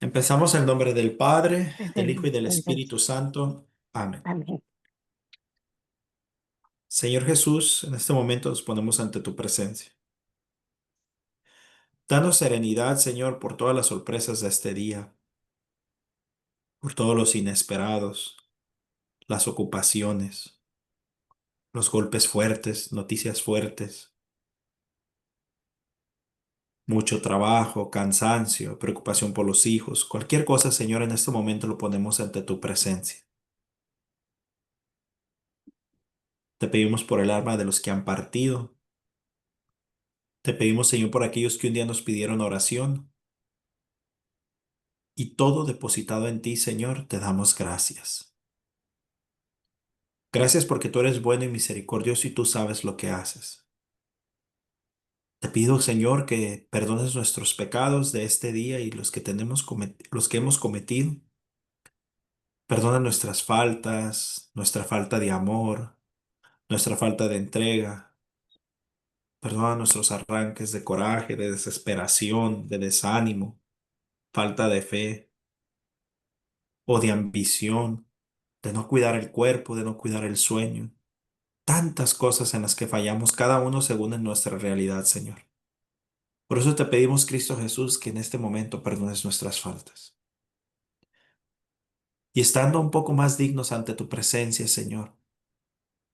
Empezamos en nombre del Padre, del Hijo y del Entonces, Espíritu Santo. Amén. amén. Señor Jesús, en este momento nos ponemos ante tu presencia. Danos serenidad, Señor, por todas las sorpresas de este día, por todos los inesperados, las ocupaciones, los golpes fuertes, noticias fuertes, mucho trabajo, cansancio, preocupación por los hijos. Cualquier cosa, Señor, en este momento lo ponemos ante tu presencia. Te pedimos por el alma de los que han partido. Te pedimos, Señor, por aquellos que un día nos pidieron oración. Y todo depositado en ti, Señor, te damos gracias. Gracias porque tú eres bueno y misericordioso y tú sabes lo que haces. Te pido, Señor, que perdones nuestros pecados de este día y los que hemos cometido. Perdona nuestras faltas, nuestra falta de amor, nuestra falta de entrega. Perdona nuestros arranques de coraje, de desesperación, de desánimo, falta de fe o de ambición, de no cuidar el cuerpo, de no cuidar el sueño. Tantas cosas en las que fallamos, cada uno según en nuestra realidad, Señor. Por eso te pedimos, Cristo Jesús, que en este momento perdones nuestras faltas. Y estando un poco más dignos ante tu presencia, Señor,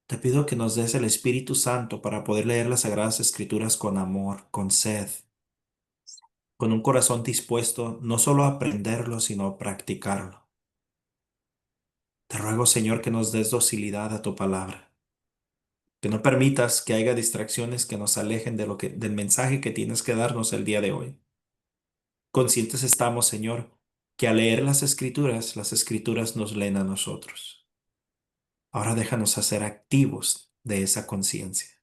te pido que nos des el Espíritu Santo para poder leer las Sagradas Escrituras con amor, con sed, con un corazón dispuesto no solo a aprenderlo, sino a practicarlo. Te ruego, Señor, que nos des docilidad a tu palabra, que no permitas que haya distracciones que nos alejen del mensaje que tienes que darnos el día de hoy. Conscientes estamos, Señor, que al leer las escrituras nos leen a nosotros. Ahora déjanos hacer activos de esa conciencia.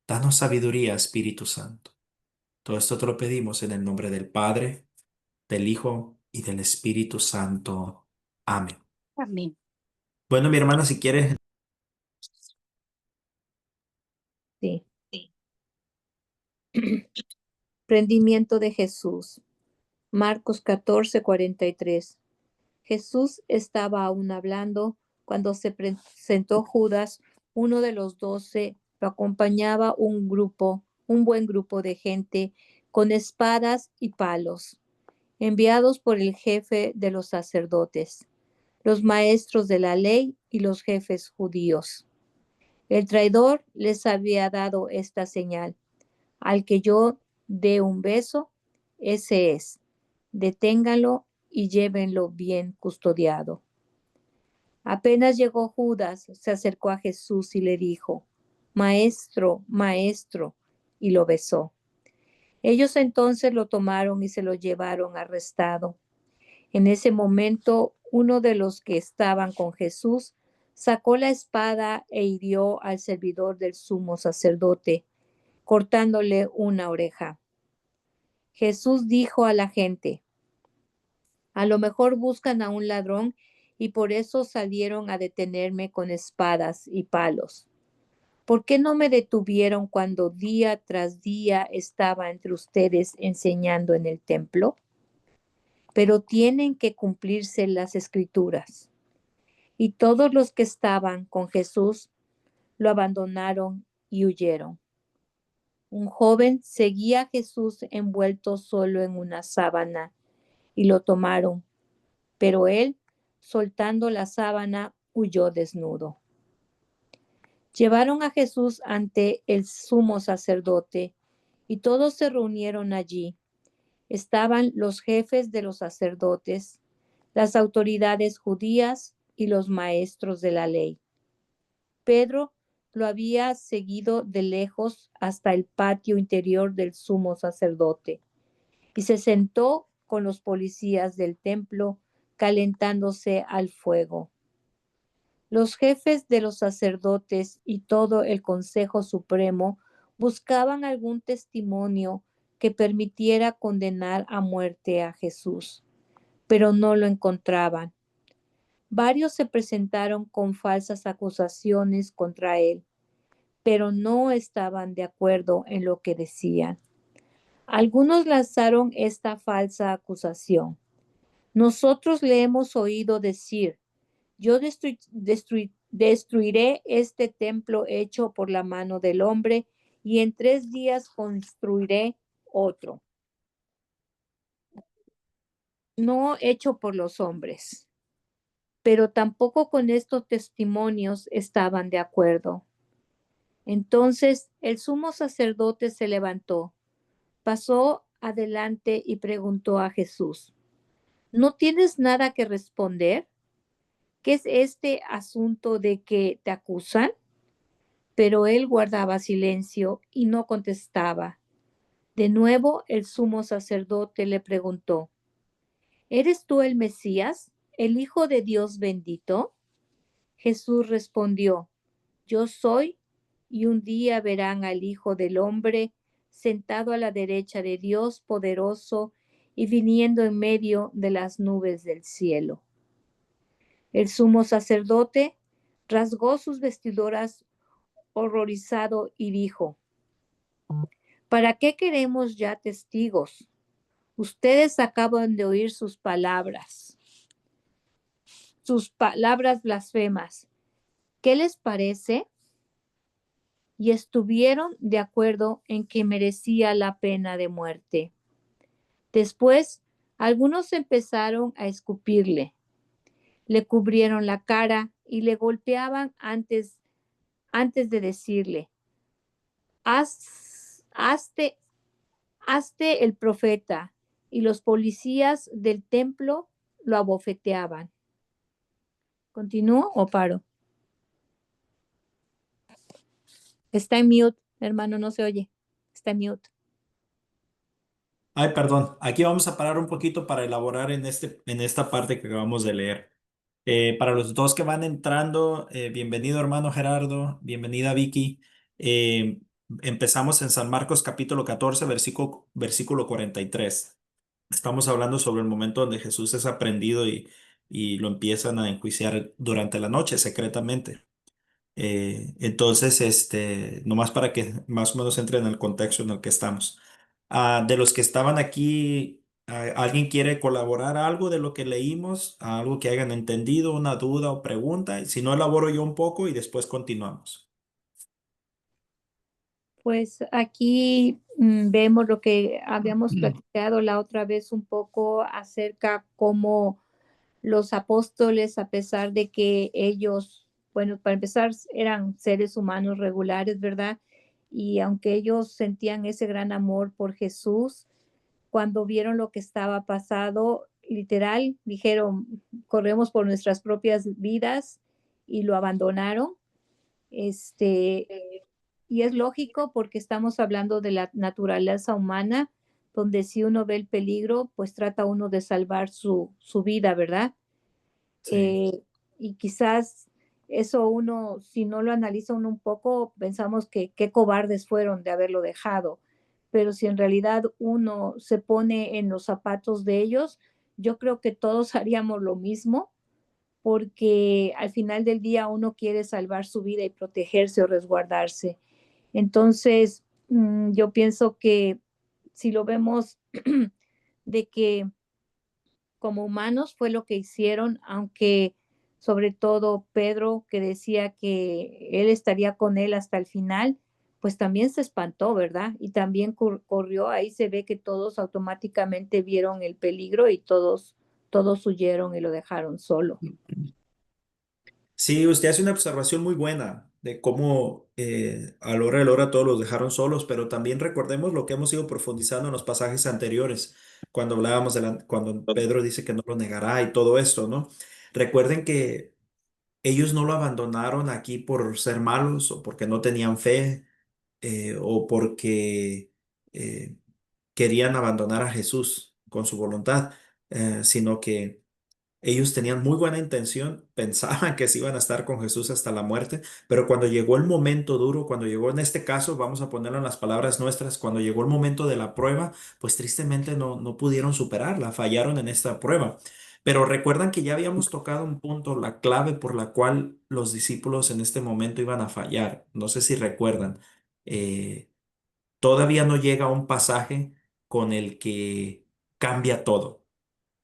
Danos sabiduría, Espíritu Santo. Todo esto te lo pedimos en el nombre del Padre, del Hijo y del Espíritu Santo. Amén. Amén. Bueno, mi hermana, si quieres, Sí. Prendimiento de Jesús. Marcos 14:43. Jesús estaba aún hablando cuando se presentó Judas, uno de los 12. Lo acompañaba un buen grupo de gente con espadas y palos, enviados por el jefe de los sacerdotes, los maestros de la ley y los jefes judíos. El traidor les había dado esta señal: al que yo dé un beso, ese es. Deténganlo y llévenlo bien custodiado. Apenas llegó Judas, se acercó a Jesús y le dijo: Maestro, maestro, y lo besó. Ellos entonces lo tomaron y se lo llevaron arrestado. En ese momento, uno de los que estaban con Jesús sacó la espada e hirió al servidor del sumo sacerdote, cortándole una oreja. Jesús dijo a la gente: a lo mejor buscan a un ladrón y por eso salieron a detenerme con espadas y palos. ¿Por qué no me detuvieron cuando día tras día estaba entre ustedes enseñando en el templo? Pero tienen que cumplirse las escrituras. Y todos los que estaban con Jesús lo abandonaron y huyeron. Un joven seguía a Jesús envuelto solo en una sábana y lo tomaron, pero él, soltando la sábana, huyó desnudo. Llevaron a Jesús ante el sumo sacerdote y todos se reunieron allí. Estaban los jefes de los sacerdotes, las autoridades judías y los maestros de la ley. Pedro lo había seguido de lejos hasta el patio interior del sumo sacerdote y se sentó con los policías del templo calentándose al fuego. Los jefes de los sacerdotes y todo el Consejo Supremo buscaban algún testimonio que permitiera condenar a muerte a Jesús, pero no lo encontraban. Varios se presentaron con falsas acusaciones contra él, pero no estaban de acuerdo en lo que decían. Algunos lanzaron esta falsa acusación. Nosotros le hemos oído decir, yo destruiré este templo hecho por la mano del hombre y en 3 días construiré otro, no hecho por los hombres. Pero tampoco con estos testimonios estaban de acuerdo. Entonces el sumo sacerdote se levantó, pasó adelante y preguntó a Jesús, ¿no tienes nada que responder? ¿Qué es este asunto de que te acusan? Pero él guardaba silencio y no contestaba. De nuevo el sumo sacerdote le preguntó, ¿eres tú el Mesías, el Hijo de Dios bendito? Jesús respondió, yo soy, y un día verán al Hijo del Hombre sentado a la derecha de Dios poderoso y viniendo en medio de las nubes del cielo. El sumo sacerdote rasgó sus vestiduras horrorizado y dijo, ¿para qué queremos ya testigos? Ustedes acaban de oír sus palabras blasfemas. ¿Qué les parece? Y estuvieron de acuerdo en que merecía la pena de muerte. Después, algunos empezaron a escupirle, le cubrieron la cara y le golpeaban antes de decirle, hazte, hazte el profeta. Y los policías del templo lo abofeteaban. ¿Continúo o paro? Está en mute, hermano, no se oye. Está en mute. Ay, perdón. Aquí vamos a parar un poquito para elaborar en esta parte que acabamos de leer. Para los dos que van entrando, bienvenido hermano Gerardo, bienvenida Vicky. Eh, Empezamos en San Marcos capítulo 14, versículo 43. Estamos hablando sobre el momento donde Jesús es aprendido y lo empiezan a enjuiciar durante la noche secretamente. Entonces, nomás para que más o menos entre en el contexto en el que estamos. De los que estaban aquí, ¿alguien quiere colaborar algo de lo que leímos? ¿Algo que hayan entendido, una duda o pregunta? Y si no, elaboro yo un poco y después continuamos. Pues aquí vemos lo que habíamos platicado la otra vez un poco acerca cómo los apóstoles, a pesar de que ellos, bueno, para empezar, eran seres humanos regulares, ¿verdad? Y aunque ellos sentían ese gran amor por Jesús, cuando vieron lo que estaba pasado, literal, dijeron, corremos por nuestras propias vidas y lo abandonaron. Este, y es lógico porque estamos hablando de la naturaleza humana, donde si uno ve el peligro, pues trata uno de salvar su vida, ¿verdad? Sí. Y quizás eso uno, si no lo analiza uno un poco, pensamos que qué cobardes fueron de haberlo dejado. Pero si en realidad uno se pone en los zapatos de ellos, yo creo que todos haríamos lo mismo, porque al final del día uno quiere salvar su vida y protegerse o resguardarse. Entonces, yo pienso que si lo vemos de que como humanos fue lo que hicieron, aunque sobre todo Pedro, que decía que él estaría con él hasta el final, pues también se espantó, ¿verdad? Y también corrió, ahí se ve que todos automáticamente vieron el peligro y todos huyeron y lo dejaron solo. Sí, usted hace una observación muy buena de cómo a la hora de la hora todos los dejaron solos, pero también recordemos lo que hemos ido profundizando en los pasajes anteriores, cuando hablábamos cuando Pedro dice que no lo negará y todo esto, ¿no? Recuerden que ellos no lo abandonaron aquí por ser malos o porque no tenían fe o porque eh, querían abandonar a Jesús con su voluntad, sino que ellos tenían muy buena intención, pensaban que se iban a estar con Jesús hasta la muerte, pero cuando llegó el momento duro, cuando llegó en este caso, vamos a ponerlo en las palabras nuestras, cuando llegó el momento de la prueba, pues tristemente no pudieron superarla, fallaron en esta prueba. Pero recuerdan que ya habíamos tocado un punto, la clave por la cual los discípulos en este momento iban a fallar. No sé si recuerdan. Eh, Todavía no llega un pasaje con el que cambia todo.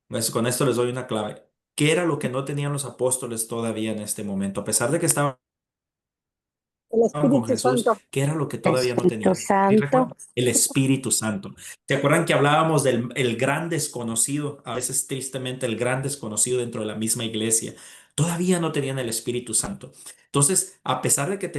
Pues con esto les doy una clave. ¿Qué era lo que no tenían los apóstoles todavía en este momento? A pesar de que estaban El con Espíritu Jesús, Santo. ¿qué era lo que todavía no Espíritu tenían? ¿Sí Santo. recuerdan? El Espíritu Santo. ¿Se acuerdan que hablábamos del el gran desconocido? A veces tristemente el gran desconocido dentro de la misma iglesia. Todavía no tenían el Espíritu Santo. Entonces, a pesar de que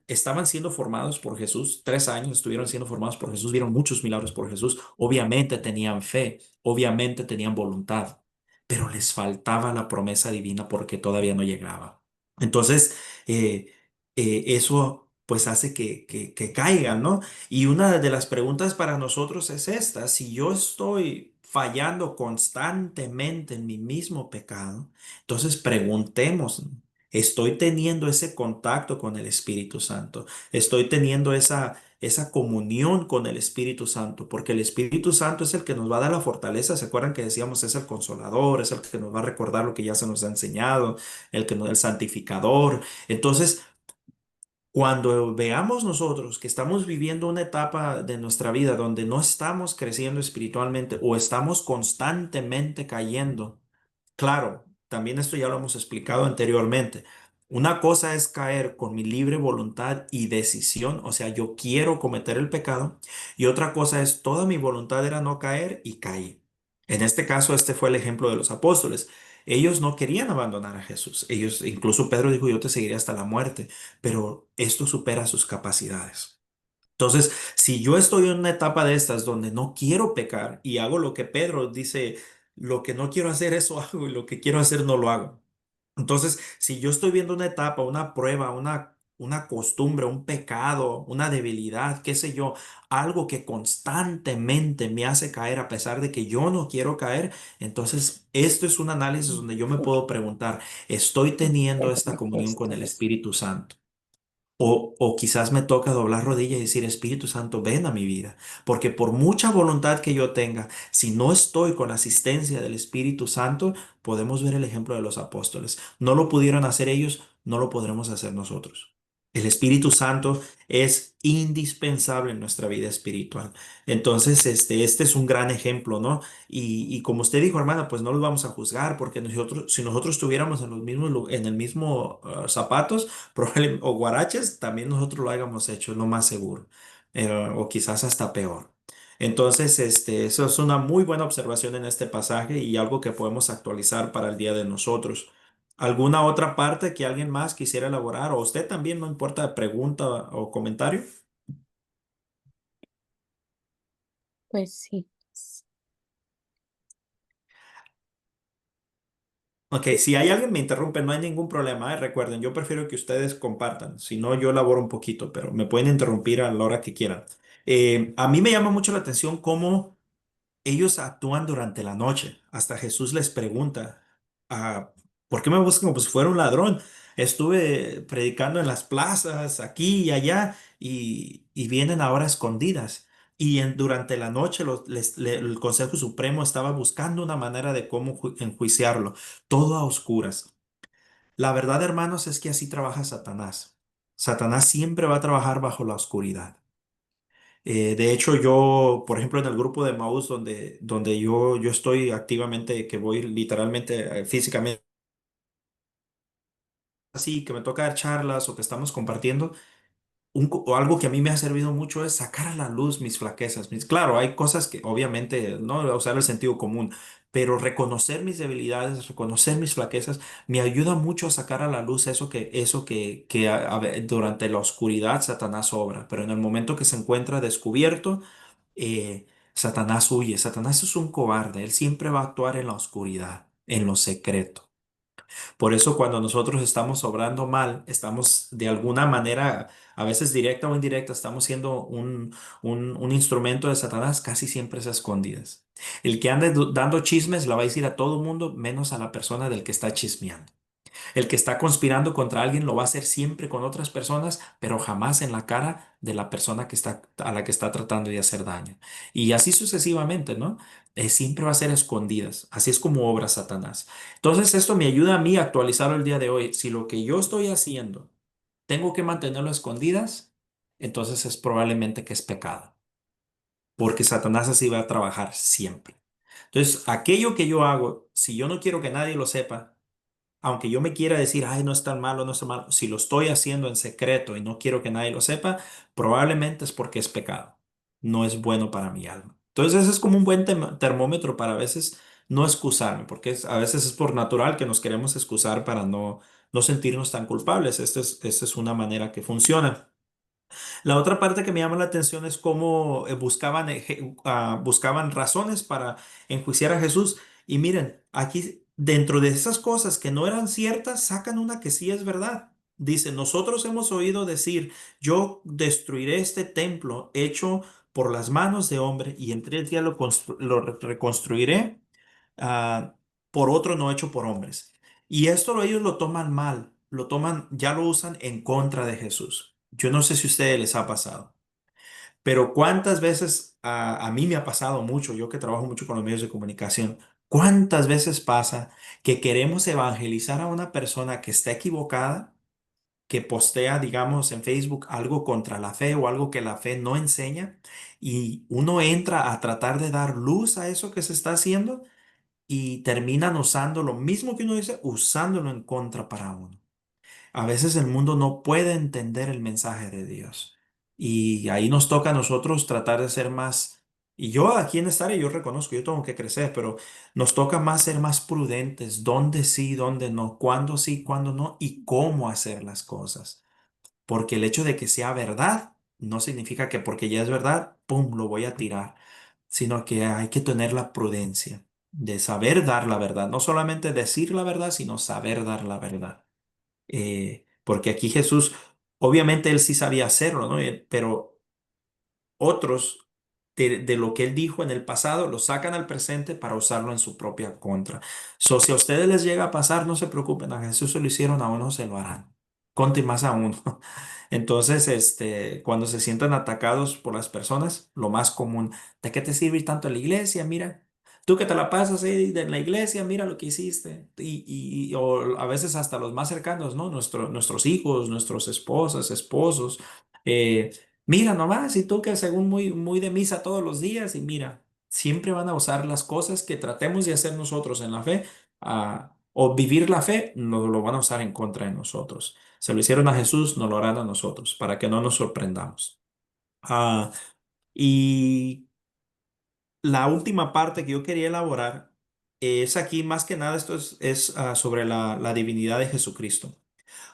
estaban siendo formados por Jesús, 3 años estuvieron siendo formados por Jesús, vieron muchos milagros por Jesús, obviamente tenían fe, obviamente tenían voluntad, pero les faltaba la promesa divina porque todavía no llegaba. Entonces, eh, eso pues hace que caigan, ¿no? Y una de las preguntas para nosotros es esta: si yo estoy fallando constantemente en mi mismo pecado, entonces preguntemos, ¿estoy teniendo ese contacto con el Espíritu Santo? ¿Estoy teniendo esa comunión con el Espíritu Santo? Porque el Espíritu Santo es el que nos va a dar la fortaleza. ¿Se acuerdan que decíamos es el consolador, es el que nos va a recordar lo que ya se nos ha enseñado, el santificador? Entonces, cuando veamos nosotros que estamos viviendo una etapa de nuestra vida donde no estamos creciendo espiritualmente o estamos constantemente cayendo, claro, también esto ya lo hemos explicado anteriormente. Una cosa es caer con mi libre voluntad y decisión, o sea, yo quiero cometer el pecado, y otra cosa es toda mi voluntad era no caer y caí. En este caso, este fue el ejemplo de los apóstoles. Ellos no querían abandonar a Jesús. Ellos, incluso Pedro dijo, yo te seguiré hasta la muerte, pero esto supera sus capacidades. Entonces, si yo estoy en una etapa de estas donde no quiero pecar y hago lo que Pedro dice, lo que no quiero hacer, eso hago, y lo que quiero hacer no lo hago. Entonces, si yo estoy viendo una etapa, una prueba, una costumbre, un pecado, una debilidad, qué sé yo, algo que constantemente me hace caer a pesar de que yo no quiero caer, entonces esto es un análisis donde yo me puedo preguntar, ¿estoy teniendo esta comunión con el Espíritu Santo? O quizás me toca doblar rodillas y decir, Espíritu Santo, ven a mi vida, porque por mucha voluntad que yo tenga, si no estoy con la asistencia del Espíritu Santo, podemos ver el ejemplo de los apóstoles. No lo pudieron hacer ellos, no lo podremos hacer nosotros. El Espíritu Santo es indispensable en nuestra vida espiritual. Entonces, este es un gran ejemplo, ¿no? Y como usted dijo, hermana, pues no los vamos a juzgar, porque nosotros, si nosotros estuviéramos en los mismos, en el mismo zapatos, o guaraches, también nosotros lo hayamos hecho, es lo más seguro. O quizás hasta peor. Entonces, eso es una muy buena observación en este pasaje y algo que podemos actualizar para el día de nosotros. ¿Alguna otra parte que alguien más quisiera elaborar? O usted también, no importa, pregunta o comentario. Pues sí. Ok, si hay alguien me interrumpe, no hay ningún problema, ¿eh? Recuerden, yo prefiero que ustedes compartan, si no yo elaboro un poquito, pero me pueden interrumpir a la hora que quieran. A mí me llama mucho la atención cómo ellos actúan durante la noche. Hasta Jesús les pregunta, ¿por qué me buscan como si fuera un ladrón? Estuve predicando en las plazas, aquí y allá, y vienen ahora escondidas. Y durante la noche el Consejo Supremo estaba buscando una manera de cómo enjuiciarlo, todo a oscuras. La verdad, hermanos, es que así trabaja Satanás. Satanás siempre va a trabajar bajo la oscuridad. De hecho, yo, por ejemplo, en el grupo de Maús donde yo estoy activamente, que voy literalmente, físicamente, así, que me toca dar charlas o que estamos compartiendo, o algo que a mí me ha servido mucho es sacar a la luz mis flaquezas. Claro, hay cosas que obviamente no voy a usar el sentido común, pero reconocer mis debilidades, reconocer mis flaquezas, me ayuda mucho a sacar a la luz eso que durante la oscuridad Satanás obra, pero en el momento que se encuentra descubierto, Satanás huye. Satanás es un cobarde. Él siempre va a actuar en la oscuridad, en lo secreto. Por eso cuando nosotros estamos obrando mal, estamos de alguna manera, a veces directa o indirecta, estamos siendo un instrumento de Satanás, casi siempre es a escondidas. El que ande dando chismes la va a decir a todo mundo, menos a la persona del que está chismeando. El que está conspirando contra alguien lo va a hacer siempre con otras personas, pero jamás en la cara de la persona a la que está tratando de hacer daño. Y así sucesivamente, ¿no? Siempre va a ser a escondidas. Así es como obra Satanás. Entonces, esto me ayuda a mí a actualizar el día de hoy. Si lo que yo estoy haciendo tengo que mantenerlo a escondidas, entonces es probablemente que es pecado. porque Satanás así va a trabajar siempre. Entonces, aquello que yo hago, si yo no quiero que nadie lo sepa, aunque yo me quiera decir, ay, no es tan malo, no es tan malo, si lo estoy haciendo en secreto y no quiero que nadie lo sepa, probablemente es porque es pecado. No es bueno para mi alma. Entonces, ese es como un buen termómetro para a veces no excusarme, porque a veces es por natural que nos queremos excusar para no sentirnos tan culpables. Esta es una manera que funciona. La otra parte que me llama la atención es cómo buscaban razones para enjuiciar a Jesús. Y miren, aquí dentro de esas cosas que no eran ciertas, sacan una que sí es verdad. Dice, nosotros hemos oído decir, yo destruiré este templo hecho por las manos de hombre y en 3 días lo reconstruiré ah, por otro no hecho por hombres. Y esto ellos lo toman mal, ya lo usan en contra de Jesús. Yo no sé si a ustedes les ha pasado, pero cuántas veces a mí me ha pasado mucho, yo que trabajo mucho con los medios de comunicación, cuántas veces pasa que queremos evangelizar a una persona que está equivocada, que postea, digamos, en Facebook algo contra la fe o algo que la fe no enseña, y uno entra a tratar de dar luz a eso que se está haciendo y terminan usando lo mismo que uno dice, usándolo en contra para uno. A veces el mundo no puede entender el mensaje de Dios. Y ahí nos toca a nosotros tratar de ser más, y yo aquí en esta área yo reconozco, yo tengo que crecer, pero nos toca más ser más prudentes, dónde sí, dónde no, cuándo sí, cuándo no, y cómo hacer las cosas. Porque el hecho de que sea verdad no significa que porque ya es verdad, ¡pum!, lo voy a tirar, sino que hay que tener la prudencia de saber dar la verdad, no solamente decir la verdad, sino saber dar la verdad. Porque aquí Jesús, obviamente él sí sabía hacerlo, ¿no? Pero otros de lo que él dijo en el pasado lo sacan al presente para usarlo en su propia contra. So, si a ustedes les llega a pasar, no se preocupen, a Jesús se lo hicieron, a uno se lo harán. Conte más a uno. Entonces, cuando se sientan atacados por las personas, lo más común, ¿de qué te sirve ir tanto a la iglesia? Mira, tú que te la pasas ahí en la iglesia, mira lo que hiciste. O a veces hasta los más cercanos, ¿no? Nuestros hijos, nuestros esposas, esposos. eh, Mira nomás, y tú que según muy de misa todos los días, y mira, siempre van a usar las cosas que tratemos de hacer nosotros en la fe, o vivir la fe, no lo van a usar en contra de nosotros. Se lo hicieron a Jesús, nos lo harán a nosotros, para que no nos sorprendamos. Ah, y la última parte que yo quería elaborar es aquí, más que nada, esto es sobre la divinidad de Jesucristo.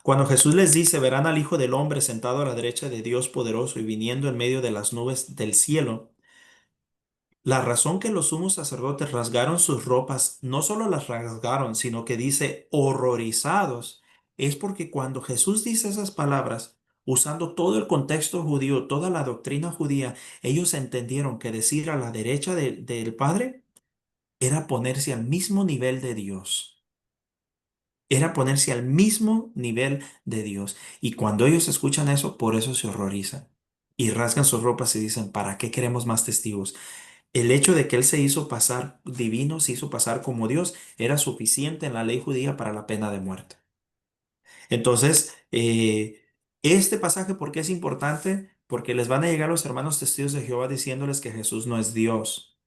Cuando Jesús les dice, verán al Hijo del Hombre sentado a la derecha de Dios poderoso y viniendo en medio de las nubes del cielo, la razón que los sumos sacerdotes rasgaron sus ropas, no solo las rasgaron, sino que dice horrorizados, es porque cuando Jesús dice esas palabras, usando todo el contexto judío, toda la doctrina judía, ellos entendieron que decir a la derecha del Padre era ponerse al mismo nivel de Dios. Era ponerse al mismo nivel de Dios. Y cuando ellos escuchan eso, por eso se horrorizan. Y rasgan sus ropas y dicen, ¿para qué queremos más testigos? El hecho de que Él se hizo pasar divino, se hizo pasar como Dios, era suficiente en la ley judía para la pena de muerte. Entonces, este pasaje, ¿por qué es importante? Porque les van a llegar los hermanos testigos de Jehová diciéndoles que Jesús no es Dios.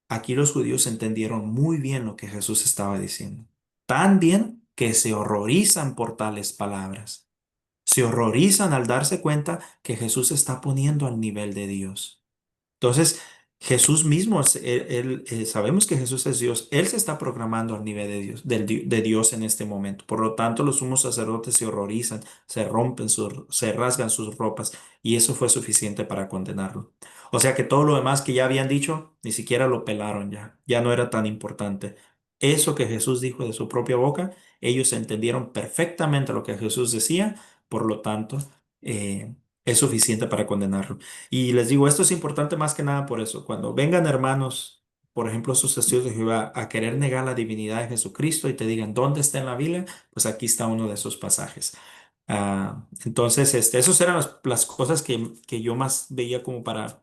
Aquí los judíos entendieron muy bien lo que Jesús estaba diciendo. Tan bien que se horrorizan por tales palabras. Se horrorizan al darse cuenta que Jesús se está poniendo al nivel de Dios. Entonces, Jesús mismo, sabemos que Jesús es Dios. Él se está programando al nivel de Dios, de Dios en este momento. Por lo tanto, los sumos sacerdotes se horrorizan, se rasgan sus ropas y eso fue suficiente para condenarlo. O sea que todo lo demás que ya habían dicho, ni siquiera lo pelaron ya. Ya no era tan importante. Eso que Jesús dijo de su propia boca, ellos entendieron perfectamente lo que Jesús decía, por lo tanto, es suficiente para condenarlo. Y les digo, esto es importante más que nada por eso. Cuando vengan hermanos, por ejemplo, sus testigos de Jehová, a querer negar la divinidad de Jesucristo y te digan, ¿dónde está en la Biblia? Pues aquí está uno de esos pasajes. Entonces, esos eran las cosas que yo más veía como para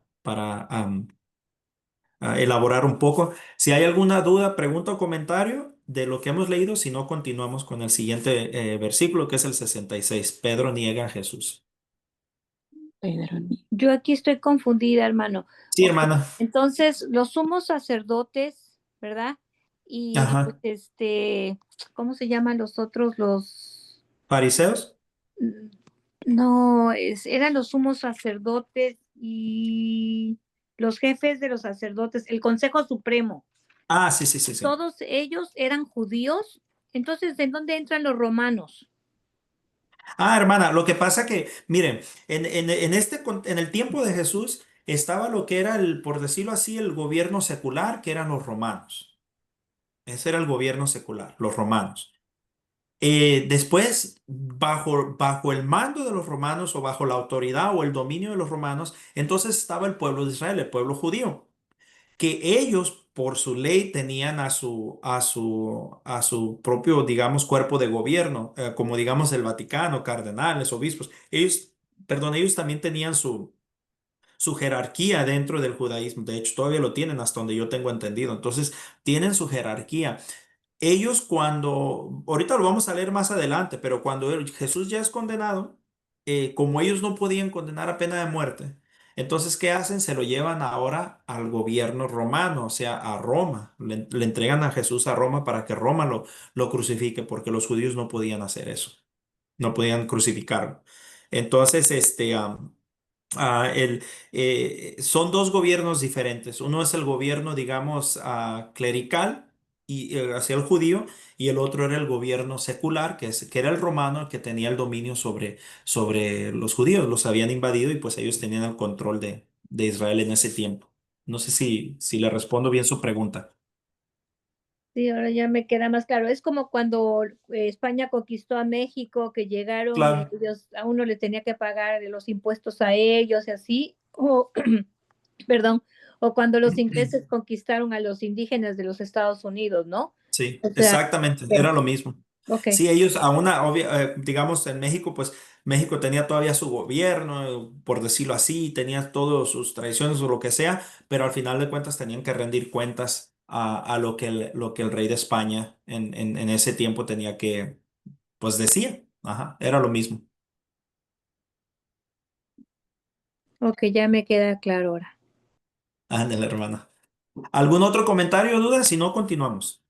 elaborar un poco. Si hay alguna duda, pregunta o comentario de lo que hemos leído, si no, continuamos con el siguiente versículo, que es el 66. Pedro niega a Jesús. Yo aquí estoy confundida, hermano. Sí, Ok, hermana. entonces los sumos sacerdotes, ¿verdad? Y Ajá. ¿cómo se llaman los otros? ¿Fariseos? Mm, no, eran los sumos sacerdotes y los jefes de los sacerdotes, el Consejo Supremo. Ah, sí, sí, sí, sí. Todos ellos eran judíos. Entonces, ¿en dónde entran los romanos? Ah, hermana, lo que pasa que, miren, en el tiempo de Jesús estaba lo que era el, por decirlo así, el gobierno secular, que eran los romanos. Ese era el gobierno secular, los romanos. Después, bajo el mando de los romanos o bajo la autoridad o el dominio de los romanos, entonces estaba el pueblo de Israel, el pueblo judío, que ellos por su ley tenían a su propio, digamos, cuerpo de gobierno, como digamos el Vaticano, cardenales, obispos. Ellos, perdón, ellos también tenían su jerarquía dentro del judaísmo. De hecho, todavía lo tienen hasta donde yo tengo entendido. Entonces, tienen su jerarquía. Ellos cuando, ahorita lo vamos a leer más adelante, pero cuando Jesús ya es condenado, como ellos no podían condenar a pena de muerte, entonces, ¿qué hacen? Se lo llevan ahora al gobierno romano, o sea, a Roma. Le entregan a Jesús a Roma para que Roma lo crucifique, porque los judíos no podían hacer eso, no podían crucificarlo. Entonces, son dos gobiernos diferentes. Uno es el gobierno, digamos, clerical y hacia el judío, y el otro era el gobierno secular, que era el romano, que tenía el dominio sobre los judíos. Los habían invadido y pues ellos tenían el control de Israel en ese tiempo. No sé si le respondo bien su pregunta. Sí, ahora ya me queda más claro. Es como cuando España conquistó a México, que llegaron y Claro. ellos, a uno le tenía que pagar los impuestos a ellos y así, o, perdón, o cuando los ingleses conquistaron a los indígenas de los Estados Unidos, ¿no? Sí, O sea, exactamente, ok, era lo mismo. ok. Sí, ellos digamos, en México, pues México tenía todavía su gobierno, por decirlo así, tenía todas sus tradiciones o lo que sea, pero al final de cuentas tenían que rendir cuentas a lo que el rey de España en ese tiempo tenía que, pues decía, ajá, era lo mismo. Ok, ya me queda claro ahora. Ándale, hermana. ¿Algún otro comentario o duda? Si no, continuamos.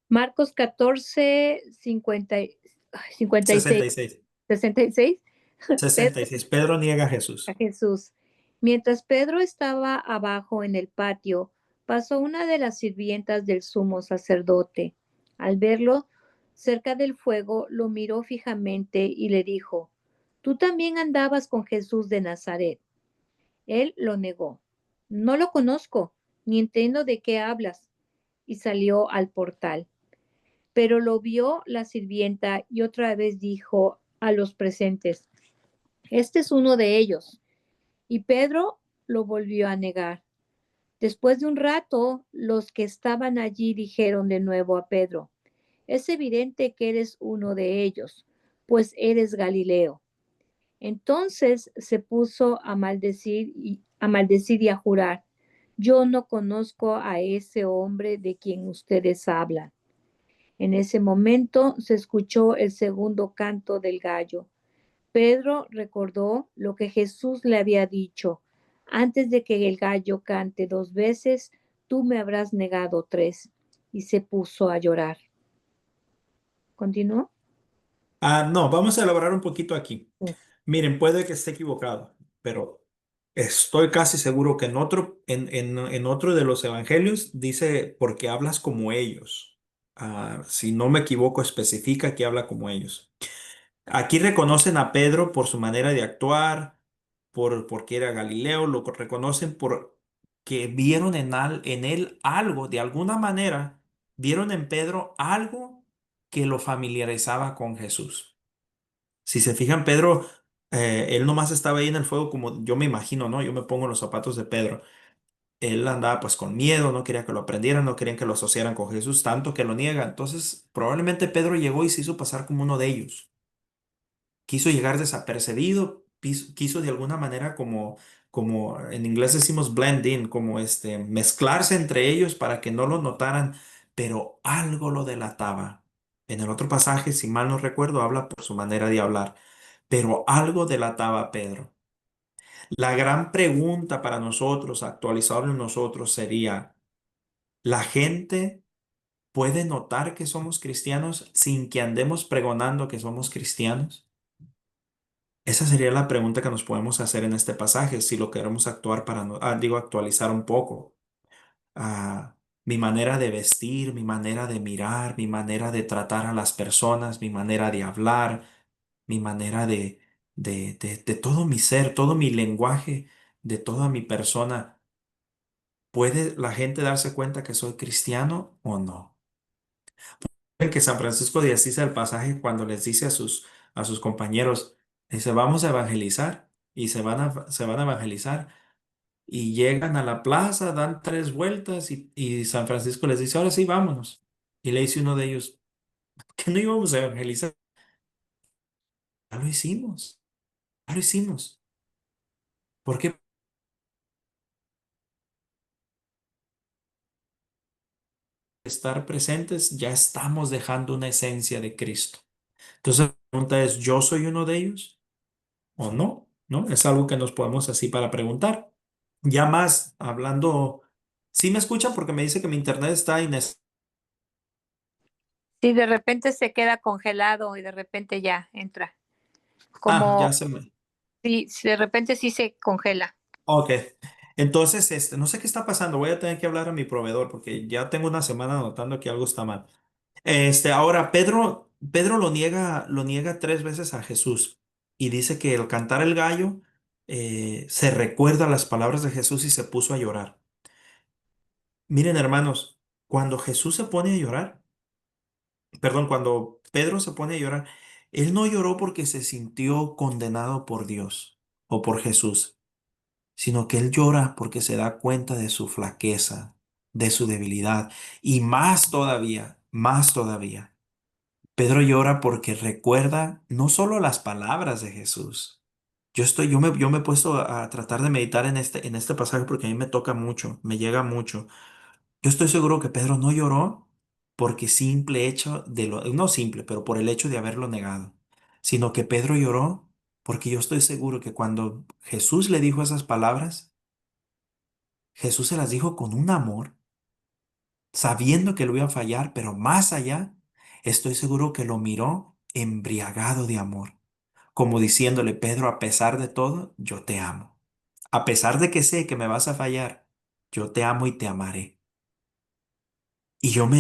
Marcos 14, 56, 66. 66. 66. Pedro niega a A Jesús. Jesús. Mientras Pedro estaba abajo en el patio, pasó una de las sirvientas del sumo sacerdote. Al verlo cerca del fuego, lo miró fijamente y le dijo, ¿Tú también andabas con Jesús de Nazaret? Él lo negó. No lo conozco, ni entiendo de qué hablas. Y salió al portal. Pero lo vio la sirvienta y otra vez dijo a los presentes, Este es uno de ellos. Y Pedro lo volvió a negar. Después de un rato, los que estaban allí dijeron de nuevo a Pedro, es evidente que eres uno de ellos, pues eres Galileo. Entonces se puso a maldecir y a jurar, yo no conozco a ese hombre de quien ustedes hablan. En ese momento se escuchó el segundo canto del gallo. Pedro recordó lo que Jesús le había dicho. Antes de que el gallo cante 2 veces, tú me habrás negado 3. Y se puso a llorar. ¿Continuó? No, vamos a elaborar un poquito aquí. Sí. Miren, puede que esté equivocado, pero estoy casi seguro que en otro de los evangelios dice, porque hablas como ellos. Si no me equivoco, especifica que habla como ellos. Aquí reconocen a Pedro por su manera de actuar, porque era Galileo, lo reconocen por que vieron en él algo, de alguna manera, vieron en Pedro algo que lo familiarizaba con Jesús. Si se fijan, Pedro, él nomás estaba ahí en el fuego como yo me imagino, ¿no? Yo me pongo en los zapatos de Pedro. Él andaba pues con miedo, no quería que lo aprendieran, no querían que lo asociaran con Jesús, tanto que lo niega. Entonces, probablemente Pedro llegó y se hizo pasar como uno de ellos. Quiso llegar desapercibido, quiso de alguna manera como en inglés decimos blend in, como mezclarse entre ellos para que no lo notaran, pero algo lo delataba. En el otro pasaje, si mal no recuerdo, habla por su manera de hablar, pero algo delataba a Pedro. La gran pregunta para nosotros, actualizado en nosotros, sería, ¿la gente puede notar que somos cristianos sin que andemos pregonando que somos cristianos? Esa sería la pregunta que nos podemos hacer en este pasaje, si lo queremos actuar para, digo, actualizar un poco. Mi manera de vestir, mi manera de mirar, mi manera de tratar a las personas, mi manera de hablar, mi manera de todo mi ser, todo mi lenguaje, de toda mi persona. ¿Puede la gente darse cuenta que soy cristiano o no? El que San Francisco de Asís, el pasaje cuando les dice a sus compañeros, dice, vamos a evangelizar y se van a evangelizar y llegan a la plaza, dan tres vueltas y San Francisco les dice, ahora sí, vámonos. Y le dice uno de ellos, que no íbamos a evangelizar. Ya lo hicimos, ya lo hicimos. ¿Por qué estar presentes? Ya estamos dejando una esencia de Cristo. Entonces la pregunta es, ¿yo soy uno de ellos o no? ¿No? Es algo que nos podemos así para preguntar. Ya más hablando, sí me escuchan porque me dice que mi internet está Si de repente se queda congelado y de repente ya entra. ya Como se me... si de repente sí se congela. Ok. Entonces, no sé qué está pasando. Voy a tener que hablar a mi proveedor porque ya tengo una semana notando que algo está mal. Ahora, Pedro lo niega tres veces a Jesús y dice que al cantar el gallo se recuerda las palabras de Jesús y se puso a llorar. Miren, hermanos, cuando Jesús se pone a llorar, perdón, cuando Pedro se pone a llorar, él no lloró porque se sintió condenado por Dios o por Jesús, sino que él llora porque se da cuenta de su flaqueza, de su debilidad y más todavía. Pedro llora porque recuerda no solo las palabras de Jesús. Yo me he puesto a tratar de meditar en este pasaje porque a mí me toca mucho, me llega mucho. Yo estoy seguro que Pedro no lloró porque simple hecho de lo, no simple, pero por el hecho de haberlo negado, sino que Pedro lloró porque yo estoy seguro que cuando Jesús le dijo esas palabras, Jesús se las dijo con un amor, sabiendo que lo iba a fallar, pero más allá, estoy seguro que lo miró embriagado de amor, como diciéndole, Pedro, a pesar de todo, yo te amo. A pesar de que sé que me vas a fallar, yo te amo y te amaré. Y yo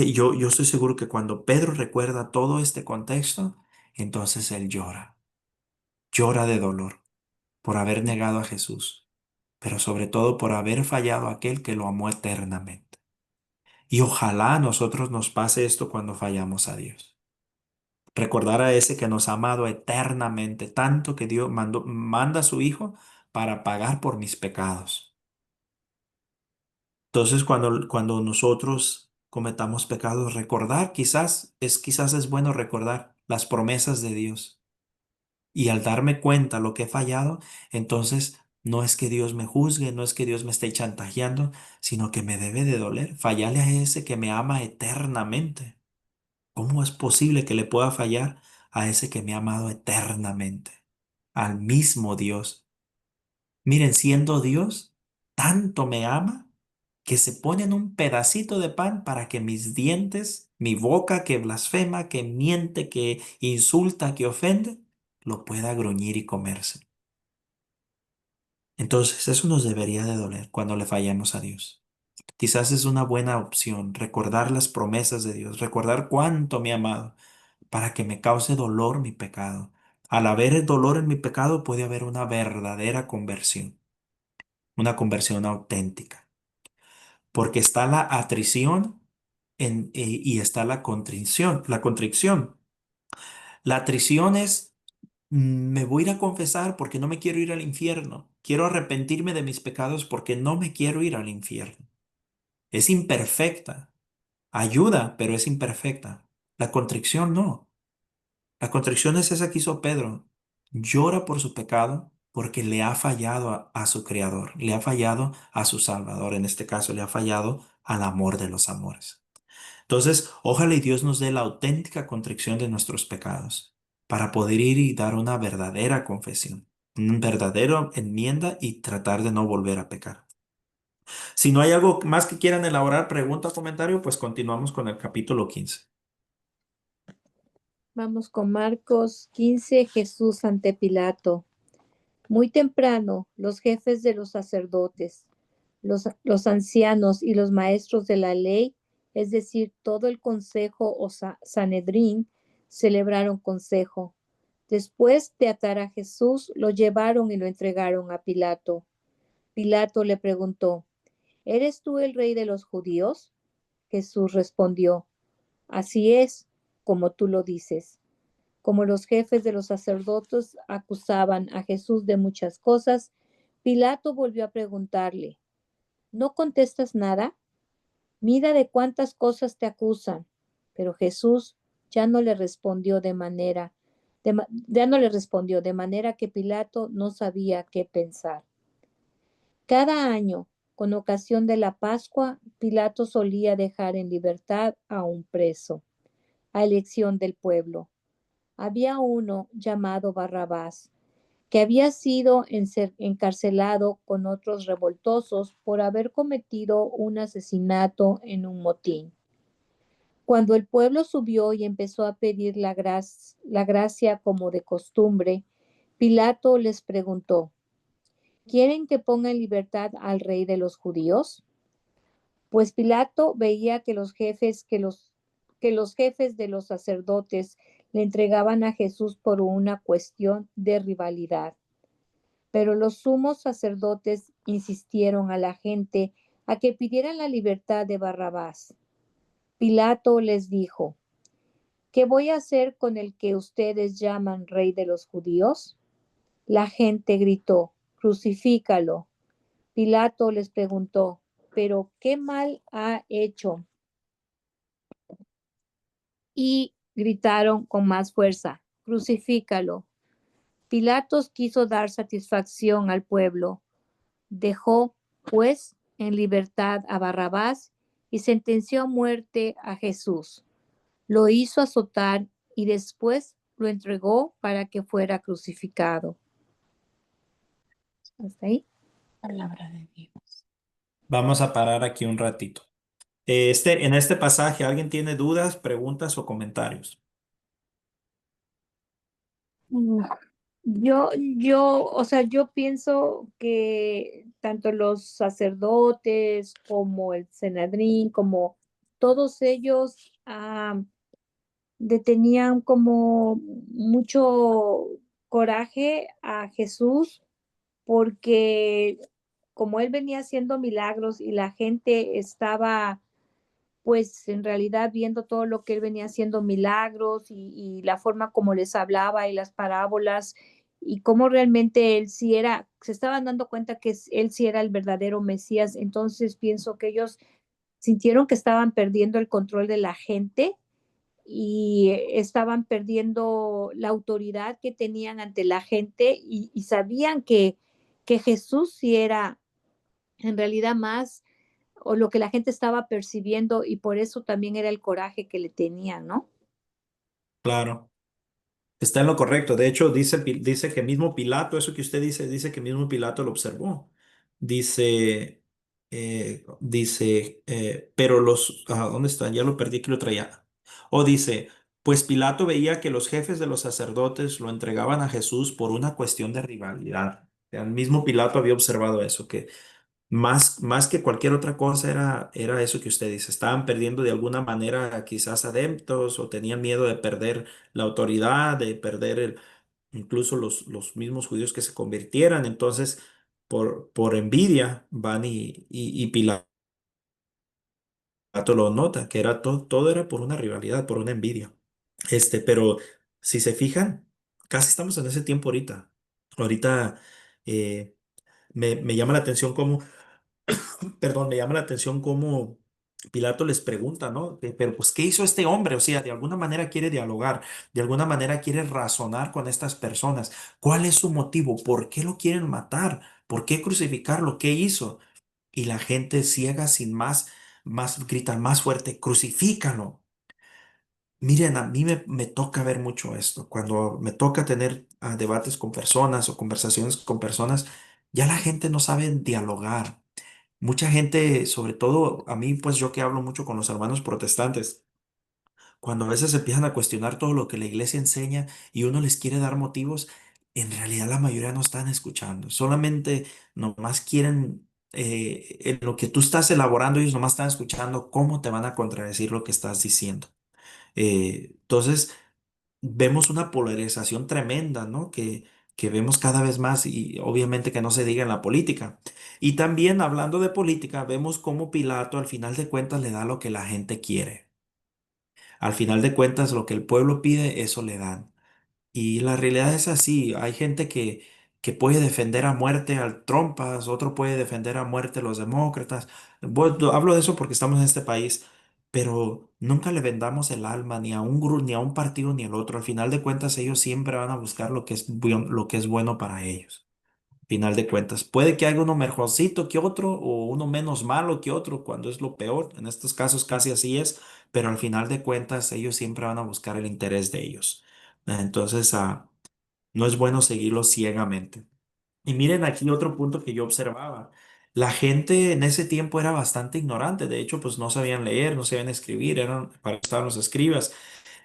estoy seguro que cuando Pedro recuerda todo este contexto, entonces él llora, llora de dolor por haber negado a Jesús, pero sobre todo por haber fallado a aquel que lo amó eternamente. Y ojalá a nosotros nos pase esto cuando fallamos a Dios. Recordar a ese que nos ha amado eternamente, tanto que Dios manda a su Hijo para pagar por mis pecados. Entonces, cuando nosotros cometamos pecados, recordar, quizás es bueno recordar las promesas de Dios. Y al darme cuenta lo que he fallado, entonces no es que Dios me juzgue, no es que Dios me esté chantajeando, sino que me debe de doler fallarle a ese que me ama eternamente. ¿Cómo es posible que le pueda fallar a ese que me ha amado eternamente? Al mismo Dios. Miren, siendo Dios, tanto me ama que se pone en un pedacito de pan para que mis dientes, mi boca que blasfema, que miente, que insulta, que ofende, lo pueda gruñir y comerse. Entonces, eso nos debería de doler cuando le fallemos a Dios. Quizás es una buena opción recordar las promesas de Dios, recordar cuánto me ha amado para que me cause dolor mi pecado. Al haber el dolor en mi pecado puede haber una verdadera conversión, una conversión auténtica, porque está la atrición y está la contrición. La contrición. La atrición es, me voy a ir a confesar porque no me quiero ir al infierno. Quiero arrepentirme de mis pecados porque no me quiero ir al infierno. Es imperfecta. Ayuda, pero es imperfecta. La contrición no. La contrición es esa que hizo Pedro. Llora por su pecado porque le ha fallado a su Creador, le ha fallado a su Salvador. En este caso, le ha fallado al amor de los amores. Entonces, ojalá y Dios nos dé la auténtica contrición de nuestros pecados para poder ir y dar una verdadera confesión, una verdadera enmienda y tratar de no volver a pecar. Si no hay algo más que quieran elaborar, pregunta o comentario, pues continuamos con el capítulo 15. Vamos con Marcos 15, Jesús ante Pilato. Muy temprano, los jefes de los sacerdotes, los ancianos y los maestros de la ley, es decir, todo el consejo o Sanedrín, celebraron consejo. Después de atar a Jesús, lo llevaron y lo entregaron a Pilato. Pilato le preguntó, ¿eres tú el rey de los judíos? Jesús respondió, así es, como tú lo dices. Como los jefes de los sacerdotes acusaban a Jesús de muchas cosas, Pilato volvió a preguntarle, ¿no contestas nada? Mira de cuántas cosas te acusan. Pero Jesús ya no le respondió ya no le respondió de manera que Pilato no sabía qué pensar. Cada año, con ocasión de la Pascua, Pilato solía dejar en libertad a un preso, a elección del pueblo. Había uno llamado Barrabás, que había sido encarcelado con otros revoltosos por haber cometido un asesinato en un motín. Cuando el pueblo subió y empezó a pedir la gracia como de costumbre, Pilato les preguntó, ¿quieren que ponga en libertad al rey de los judíos? Pues Pilato veía que los jefes de los sacerdotes le entregaban a Jesús por una cuestión de rivalidad. Pero los sumos sacerdotes insistieron a la gente a que pidieran la libertad de Barrabás. Pilato les dijo, ¿qué voy a hacer con el que ustedes llaman rey de los judíos? La gente gritó, crucifícalo. Pilato les preguntó, ¿pero qué mal ha hecho? Y gritaron con más fuerza, crucifícalo. Pilatos quiso dar satisfacción al pueblo. Dejó, pues, en libertad a Barrabás y sentenció a muerte a Jesús. Lo hizo azotar y después lo entregó para que fuera crucificado. ¿Hasta ahí? Palabra de Dios. Vamos a parar aquí un ratito. En este pasaje, ¿alguien tiene dudas, preguntas o comentarios? Mm, o sea, yo pienso que tanto los sacerdotes como el Senadrín, como todos ellos detenían como mucho coraje a Jesús porque como él venía haciendo milagros y la gente estaba pues en realidad viendo todo lo que él venía haciendo milagros y la forma como les hablaba y las parábolas y cómo realmente él sí era, se estaban dando cuenta que él sí era el verdadero Mesías. Entonces pienso que ellos sintieron que estaban perdiendo el control de la gente y estaban perdiendo la autoridad que tenían ante la gente y sabían que Jesús sí era en realidad más o lo que la gente estaba percibiendo y por eso también era el coraje que le tenían, ¿no? Claro. Está en lo correcto. De hecho, dice que mismo Pilato, eso que usted dice, dice que mismo Pilato lo observó. Dice, pero ¿dónde está? Ya lo perdí, que lo traía. O dice, pues Pilato veía que los jefes de los sacerdotes lo entregaban a Jesús por una cuestión de rivalidad. El mismo Pilato había observado eso, que más que cualquier otra cosa era eso que usted dice. Estaban perdiendo de alguna manera quizás adeptos o tenían miedo de perder la autoridad, de perder incluso los mismos judíos que se convirtieran. Entonces, por envidia, van y Pilato lo nota, que era todo era por una rivalidad, por una envidia. Pero si se fijan, casi estamos en ese tiempo ahorita. Ahorita me llama la atención cómo perdón, me llama la atención cómo Pilato les pregunta, ¿no? Pero pues, ¿qué hizo este hombre? O sea, de alguna manera quiere dialogar, de alguna manera quiere razonar con estas personas. ¿Cuál es su motivo? ¿Por qué lo quieren matar? ¿Por qué crucificarlo? ¿Qué hizo? Y la gente ciega sin más, más gritan más fuerte, crucifícalo. Miren, a mí me toca ver mucho esto. Cuando me toca tener debates con personas o conversaciones con personas, ya la gente no sabe dialogar. Mucha gente, sobre todo a mí, pues yo que hablo mucho con los hermanos protestantes, cuando a veces empiezan a cuestionar todo lo que la iglesia enseña y uno les quiere dar motivos, en realidad la mayoría no están escuchando. Solamente nomás quieren, en lo que tú estás elaborando, ellos nomás están escuchando cómo te van a contradecir lo que estás diciendo. Entonces, vemos una polarización tremenda, ¿no? Que vemos cada vez más y obviamente que no se diga en la política. Y también hablando de política, vemos cómo Pilato al final de cuentas le da lo que la gente quiere. Al final de cuentas, lo que el pueblo pide, eso le dan. Y la realidad es así. Hay gente que puede defender a muerte al Trumpas, otro puede defender a muerte a los demócratas. Bueno, hablo de eso porque estamos en este país, pero nunca le vendamos el alma ni a un grupo, ni a un partido, ni al otro. Al final de cuentas, ellos siempre van a buscar lo que es bueno para ellos. Final de cuentas, puede que haya uno mejorcito que otro o uno menos malo que otro cuando es lo peor. En estos casos casi así es, pero al final de cuentas ellos siempre van a buscar el interés de ellos. Entonces, no es bueno seguirlo ciegamente. Y miren aquí otro punto que yo observaba. La gente en ese tiempo era bastante ignorante. De hecho, pues no sabían leer, no sabían escribir, para eso estaban los escribas.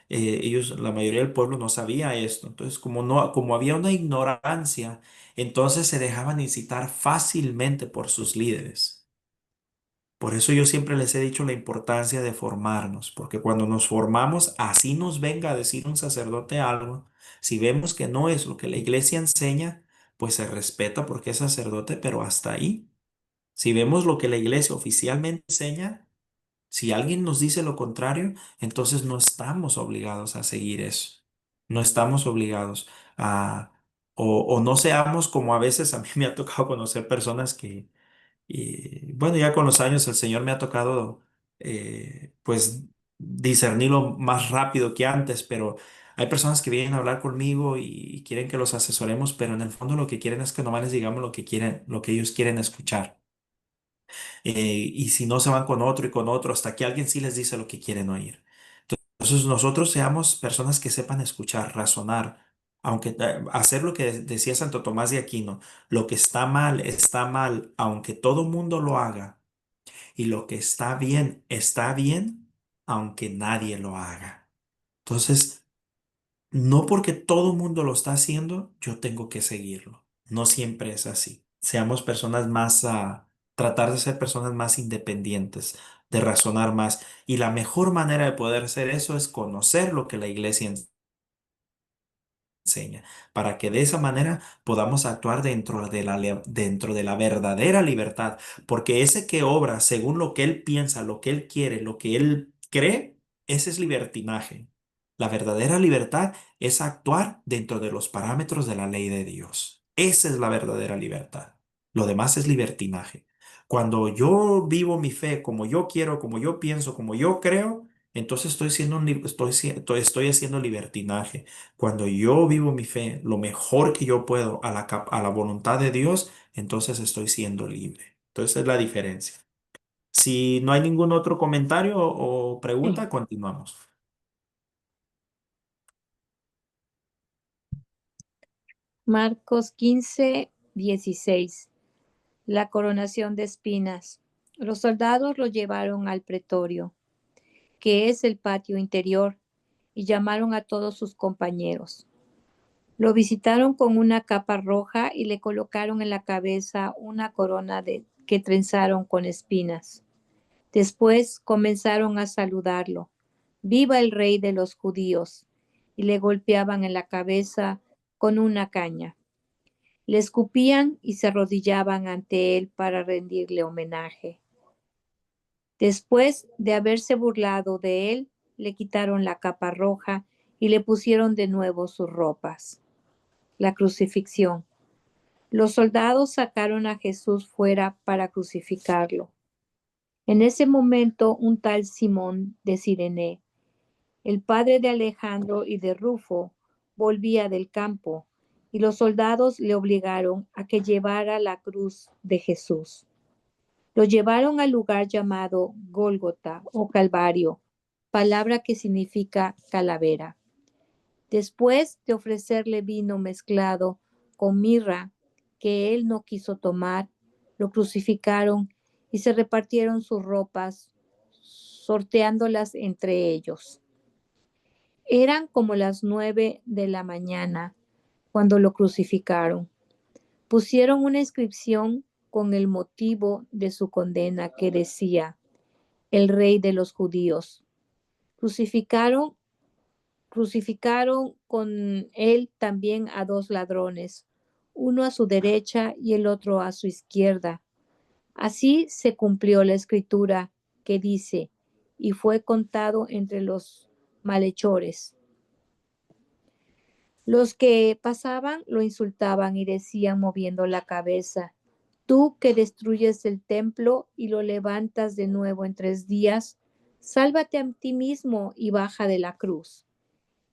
Ellos, la mayoría del pueblo no sabía esto. Entonces, como había una ignorancia, entonces se dejaban incitar fácilmente por sus líderes. Por eso yo siempre les he dicho la importancia de formarnos, porque cuando nos formamos, así nos venga a decir un sacerdote algo, si vemos que no es lo que la iglesia enseña, pues se respeta porque es sacerdote, pero hasta ahí. Si vemos lo que la iglesia oficialmente enseña, si alguien nos dice lo contrario, entonces no estamos obligados a seguir eso. No estamos obligados a, o no seamos como a veces a mí me ha tocado conocer personas que, y bueno, ya con los años el Señor me ha tocado, pues, discernirlo más rápido que antes, pero hay personas que vienen a hablar conmigo y quieren que los asesoremos, pero en el fondo lo que quieren es que nomás les digamos lo que quieren, lo que ellos quieren escuchar. Y si no se van con otro y con otro, hasta que alguien sí les dice lo que quieren oír. Entonces nosotros seamos personas que sepan escuchar, razonar, aunque hacer lo que decía Santo Tomás de Aquino, lo que está mal, aunque todo mundo lo haga, y lo que está bien, aunque nadie lo haga. Entonces, no porque todo el mundo lo está haciendo, yo tengo que seguirlo. No siempre es así. Seamos personas más, tratar de ser personas más independientes, de razonar más. Y la mejor manera de poder hacer eso es conocer lo que la iglesia enseña, para que de esa manera podamos actuar dentro de la verdadera libertad, porque ese que obra según lo que él piensa, lo que él quiere, lo que él cree, ese es libertinaje. La verdadera libertad es actuar dentro de los parámetros de la ley de Dios. Esa es la verdadera libertad. Lo demás es libertinaje. Cuando yo vivo mi fe como yo quiero, como yo pienso, como yo creo, entonces estoy haciendo libertinaje. Cuando yo vivo mi fe lo mejor que yo puedo a la voluntad de Dios, entonces estoy siendo libre. Entonces es la diferencia. Si no hay ningún otro comentario o Sí. pregunta, continuamos. Marcos 15:16. La coronación de espinas. Los soldados lo llevaron al pretorio, que es el patio interior, y llamaron a todos sus compañeros. Lo visitaron con una capa roja y le colocaron en la cabeza una corona que trenzaron con espinas. Después comenzaron a saludarlo. ¡Viva el rey de los judíos! Y le golpeaban en la cabeza con una caña. Le escupían y se arrodillaban ante él para rendirle homenaje. Después de haberse burlado de él, le quitaron la capa roja y le pusieron de nuevo sus ropas. La crucifixión. Los soldados sacaron a Jesús fuera para crucificarlo. En ese momento, un tal Simón de Cirene, el padre de Alejandro y de Rufo, volvía del campo, y los soldados le obligaron a que llevara la cruz de Jesús. Lo llevaron al lugar llamado Gólgota o Calvario, palabra que significa calavera. Después de ofrecerle vino mezclado con mirra, que él no quiso tomar, lo crucificaron y se repartieron sus ropas, sorteándolas entre ellos. Eran como las 9 de la mañana cuando lo crucificaron. Pusieron una inscripción con el motivo de su condena que decía, el rey de los judíos. Crucificaron Crucificaron con él también a 2 ladrones, uno a su derecha y el otro a su izquierda. Así se cumplió la escritura que dice, y fue contado entre los malhechores. Los que pasaban lo insultaban y decían moviendo la cabeza, tú que destruyes el templo y lo levantas de nuevo en 3 días, sálvate a ti mismo y baja de la cruz.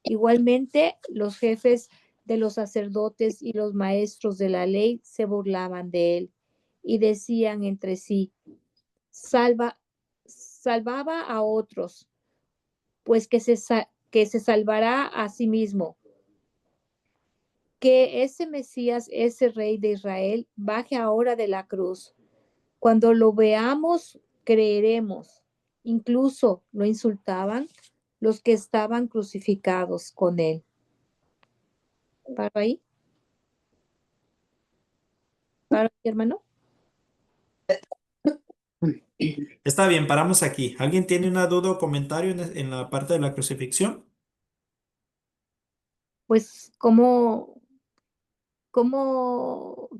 Igualmente, los jefes de los sacerdotes y los maestros de la ley se burlaban de él y decían entre sí, salvaba a otros, pues que se salvará a sí mismo. Que ese Mesías, ese rey de Israel, baje ahora de la cruz. Cuando lo veamos, creeremos. Incluso lo insultaban los que estaban crucificados con él. ¿Para ahí? ¿Para ahí, hermano? Está bien, paramos aquí. ¿Alguien tiene una duda o comentario en la parte de la crucifixión? Pues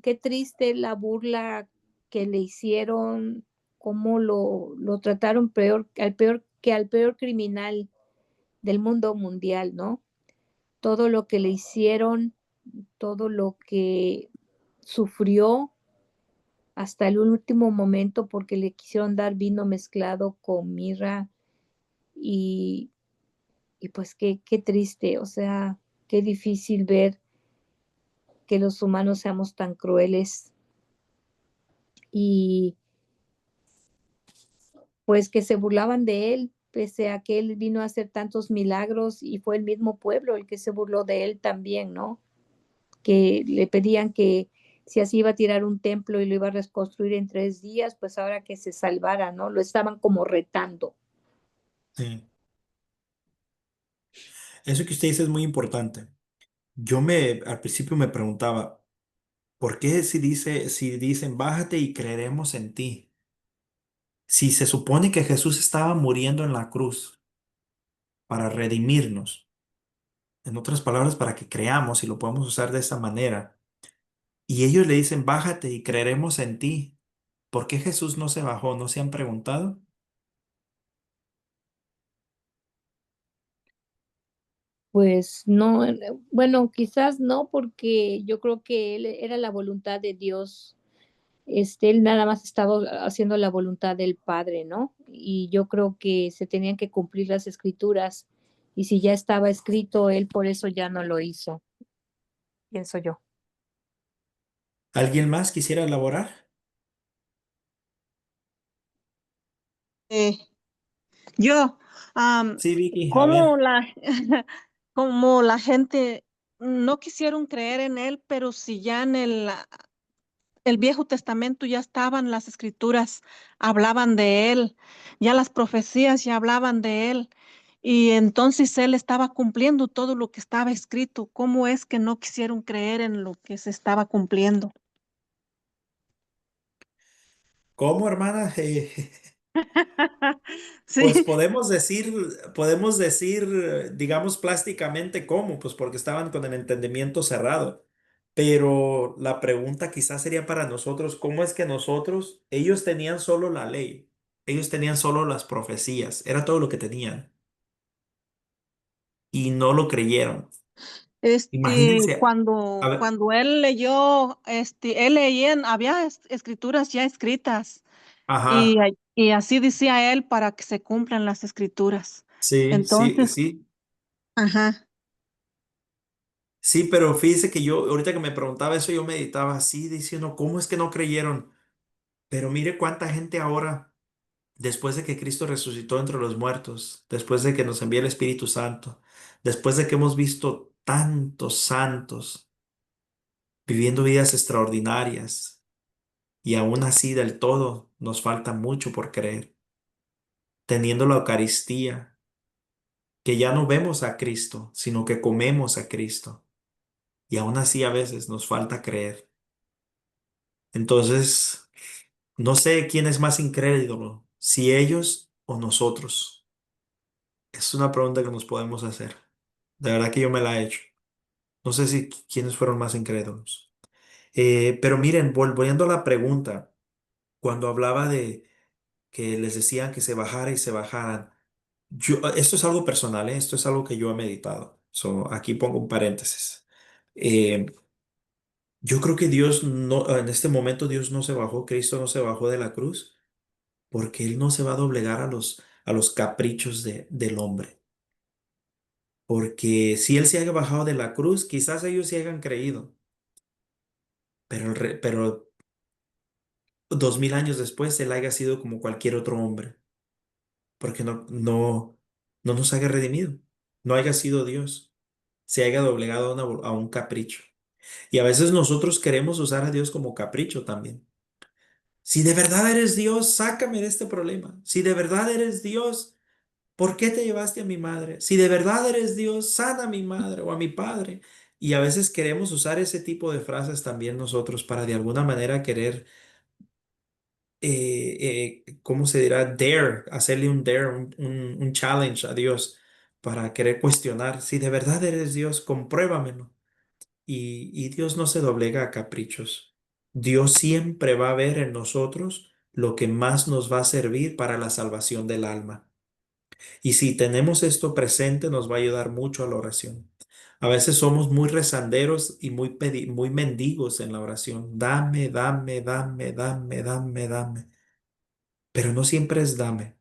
qué triste la burla que le hicieron, cómo lo trataron al peor criminal del mundo mundial, ¿no? Todo lo que le hicieron, todo lo que sufrió hasta el último momento porque le quisieron dar vino mezclado con mirra y, y pues qué triste, o sea, qué difícil ver que los humanos seamos tan crueles y pues que se burlaban de él, pese a que él vino a hacer tantos milagros y fue el mismo pueblo el que se burló de él también, ¿no? Que le pedían que si así iba a tirar un templo y lo iba a reconstruir en 3 días, pues ahora que se salvara, ¿no? Lo estaban como retando. Sí. Eso que usted dice es muy importante. Al principio me preguntaba, ¿por qué si dicen, bájate y creeremos en ti? Si se supone que Jesús estaba muriendo en la cruz para redimirnos, en otras palabras, para que creamos y lo podemos usar de esa manera, y ellos le dicen, bájate y creeremos en ti, ¿por qué Jesús no se bajó? ¿No se han preguntado? Pues no, bueno, quizás no, porque yo creo que él era la voluntad de Dios. Él nada más estaba haciendo la voluntad del Padre, ¿no? Y yo creo que se tenían que cumplir las escrituras. Y si ya estaba escrito, él por eso ya no lo hizo, pienso yo. ¿Alguien más quisiera elaborar? Eh, yo, am, Sí, Vicky, a como ver. la, como la gente no quisieron creer en él, pero si ya en el Viejo Testamento ya estaban las escrituras, hablaban de él, ya las profecías ya hablaban de él, y entonces él estaba cumpliendo todo lo que estaba escrito. ¿Cómo es que no quisieron creer en lo que se estaba cumpliendo? ¿Cómo, hermana? Pues Sí. podemos decir, digamos plásticamente cómo, pues porque estaban con el entendimiento cerrado. Pero la pregunta quizás sería para nosotros, ¿cómo es que ellos tenían solo la ley, ellos tenían solo las profecías, era todo lo que tenían y no lo creyeron? Imagínense, a ver, Cuando él leyó, él leía, había escrituras ya escritas ajá, y así decía él para que se cumplan las escrituras. sí, sí, Entonces, sí, ajá, sí, pero fíjese que yo, ahorita que me preguntaba eso, yo meditaba así, diciendo, ¿cómo es que no creyeron? Pero mire cuánta gente ahora, después de que Cristo resucitó entre los muertos, después de que nos envía el Espíritu Santo, después de que hemos visto tantos santos viviendo vidas extraordinarias, y aún así del todo nos falta mucho por creer, teniendo la Eucaristía, que ya no vemos a Cristo, sino que comemos a Cristo, y aún así a veces nos falta creer. Entonces, no sé quién es más incrédulo, si ellos o nosotros. Es una pregunta que nos podemos hacer. De verdad que yo me la he hecho. No sé si quiénes fueron más incrédulos. Pero miren, volviendo a la pregunta, cuando hablaba de que les decían que se bajara y se bajaran, esto es algo personal, ¿eh? Esto es algo que yo he meditado. So, aquí pongo un paréntesis. Eh, yo creo que Dios no, en este momento Dios no se bajó, Cristo no se bajó de la cruz, porque Él no se va a doblegar a los caprichos del hombre. Porque si Él se haya bajado de la cruz, quizás ellos sí hayan creído, pero 2000 años después Él haya sido como cualquier otro hombre, porque no nos haya redimido, no haya sido Dios, se haya doblegado a un capricho. Y a veces nosotros queremos usar a Dios como capricho también. Si de verdad eres Dios, sácame de este problema. Si de verdad eres Dios, ¿por qué te llevaste a mi madre? Si de verdad eres Dios, sana a mi madre o a mi padre. Y a veces queremos usar ese tipo de frases también nosotros para de alguna manera querer, ¿cómo se dirá? Dare, hacerle un dare, un challenge a Dios para querer cuestionar. Si de verdad eres Dios, compruébamelo. Y Dios no se doblega a caprichos. Dios siempre va a ver en nosotros lo que más nos va a servir para la salvación del alma. Y si tenemos esto presente, nos va a ayudar mucho a la oración. A veces somos muy rezanderos y muy mendigos en la oración. Dame, dame, dame, dame, dame, dame. Pero no siempre es dame.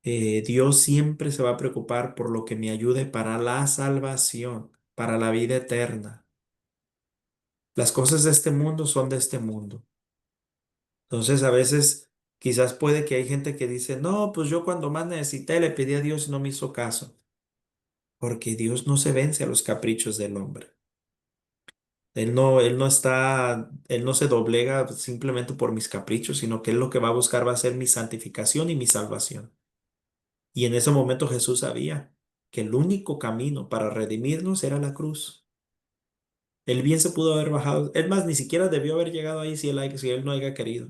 Dios siempre se va a preocupar por lo que me ayude para la salvación, para la vida eterna. Las cosas de este mundo son de este mundo. Entonces, a veces quizás puede que hay gente que dice, no, pues yo cuando más necesité le pedí a Dios y no me hizo caso. Porque Dios no se vence a los caprichos del hombre. Él no se doblega simplemente por mis caprichos, sino que Él lo que va a buscar va a ser mi santificación y mi salvación. Y en ese momento Jesús sabía que el único camino para redimirnos era la cruz. Él bien se pudo haber bajado. Es más, ni siquiera debió haber llegado ahí si él no haya querido.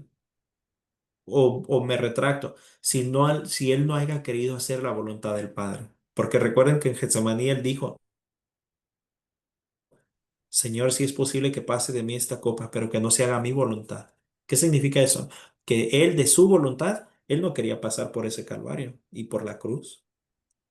O me retracto, si Él no haya querido hacer la voluntad del Padre. Porque recuerden que en Getsemaní Él dijo, Señor, si es posible que pase de mí esta copa, pero que no se haga mi voluntad. ¿Qué significa eso? Que Él de su voluntad, Él no quería pasar por ese calvario y por la cruz,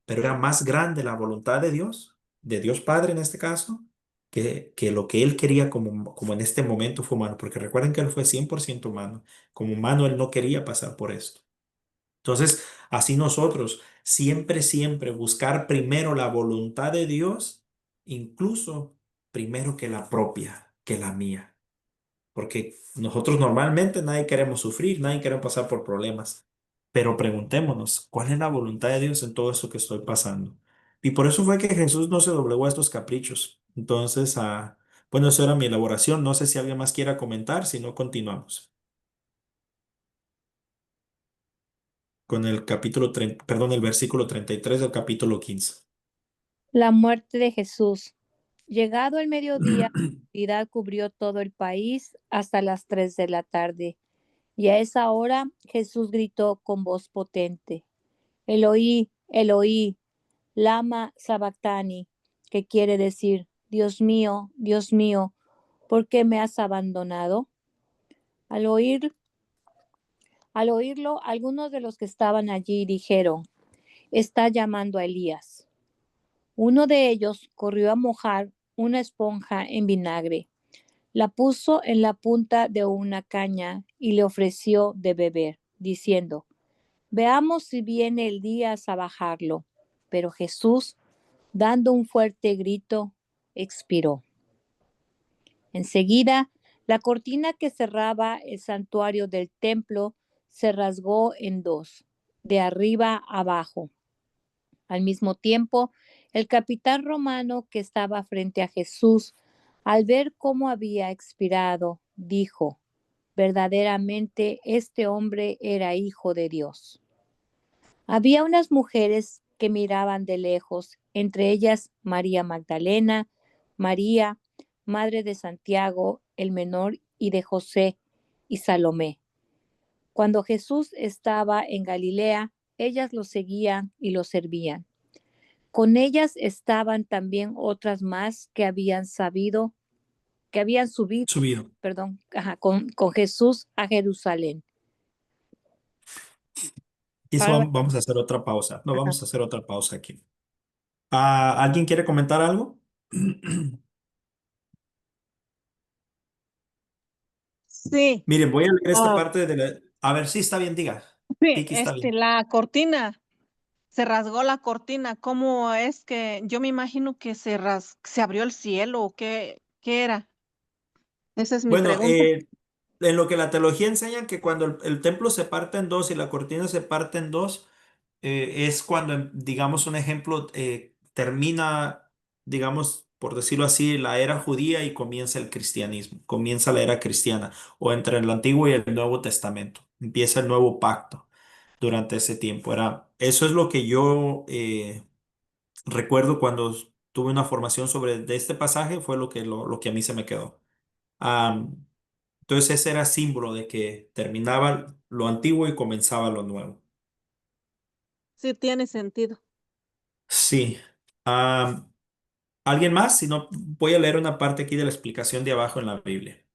pero era más grande la voluntad de Dios Padre en este caso, que lo que Él quería como en este momento fue humano, porque recuerden que Él fue 100% humano. Como humano Él no quería pasar por esto. Entonces, así nosotros siempre, siempre buscar primero la voluntad de Dios, incluso primero que la propia, que la mía. Porque nosotros normalmente nadie queremos sufrir, nadie queremos pasar por problemas. Pero preguntémonos, ¿cuál es la voluntad de Dios en todo eso que estoy pasando? Y por eso fue que Jesús no se doblegó a estos caprichos. Entonces, bueno, eso era mi elaboración. No sé si alguien más quiera comentar, si no, continuamos con el el versículo 33 del capítulo 15. La muerte de Jesús. Llegado el mediodía, la oscuridad cubrió todo el país hasta las 3 de la tarde. Y a esa hora Jesús gritó con voz potente, Eloí, Eloí, lama sabactani, que quiere decir, Dios mío, ¿por qué me has abandonado? Al oír, al oírlo, algunos de los que estaban allí dijeron, está llamando a Elías. Uno de ellos corrió a mojar una esponja en vinagre, la puso en la punta de una caña y le ofreció de beber, diciendo, veamos si viene Elías a bajarlo. Pero Jesús, dando un fuerte grito, expiró. Enseguida, La cortina que cerraba el santuario del templo se rasgó en dos, de arriba abajo. Al mismo tiempo, el capitán romano que estaba frente a Jesús, al ver cómo había expirado, dijo, verdaderamente este hombre era hijo de Dios. Había unas mujeres que miraban de lejos, entre ellas María Magdalena, María, madre de Santiago el menor y de José, y Salomé. Cuando Jesús estaba en Galilea, ellas lo seguían y lo servían. Con ellas estaban también otras más que habían subido, Subido. con Jesús a Jerusalén. Y eso Ahora, vamos a hacer otra pausa. No, ajá. vamos a hacer otra pausa aquí. ¿Alguien quiere comentar algo? Sí, Miren, voy a leer esta ah, parte de la... A ver si está bien, diga. sí, Kiki, está bien. la cortina, se rasgó la cortina. ¿Cómo es que yo me imagino que se abrió el cielo o qué era? Esa es mi Bueno, pregunta. en lo que la teología enseña que cuando el templo se parte en dos y la cortina se parte en dos, es cuando, digamos, un ejemplo, termina, digamos, por decirlo así, la era judía y comienza el cristianismo, comienza la era cristiana, o entre el Antiguo y el Nuevo Testamento, empieza el nuevo pacto durante ese tiempo. Eso es lo que yo recuerdo cuando tuve una formación sobre de este pasaje, fue lo que a mí se me quedó. Am, entonces ese era símbolo de que terminaba lo antiguo y comenzaba lo nuevo. Sí, tiene sentido. Sí. Am, ¿Alguien más? Si no, voy a leer una parte aquí de la explicación de abajo en la Biblia,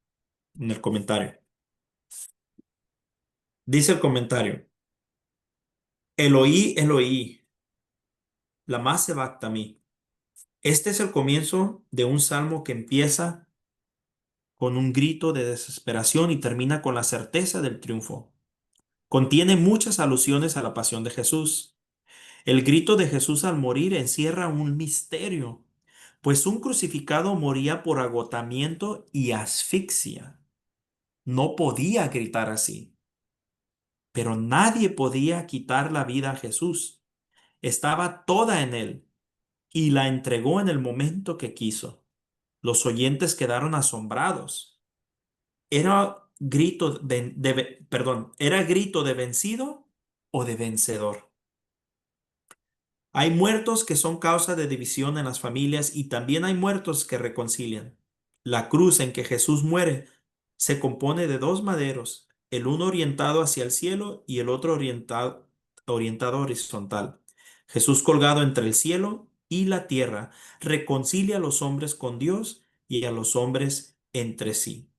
en el comentario. Dice el comentario, Eloí, Eloí, lama sabactami. Este es el comienzo de un salmo que empieza con un grito de desesperación y termina con la certeza del triunfo. Contiene muchas alusiones a la pasión de Jesús. El grito de Jesús al morir encierra un misterio, pues un crucificado moría por agotamiento y asfixia. No podía gritar así, pero nadie podía quitar la vida a Jesús. Estaba toda en él y la entregó en el momento que quiso. Los oyentes quedaron asombrados. Era ¿era grito de vencido o de vencedor? Hay muertos que son causa de división en las familias y también hay muertos que reconcilian. La cruz en que Jesús muere se compone de dos maderos, el uno orientado hacia el cielo y el otro orientado horizontal. Jesús colgado entre el cielo y la tierra reconcilia a los hombres con Dios y a los hombres entre sí.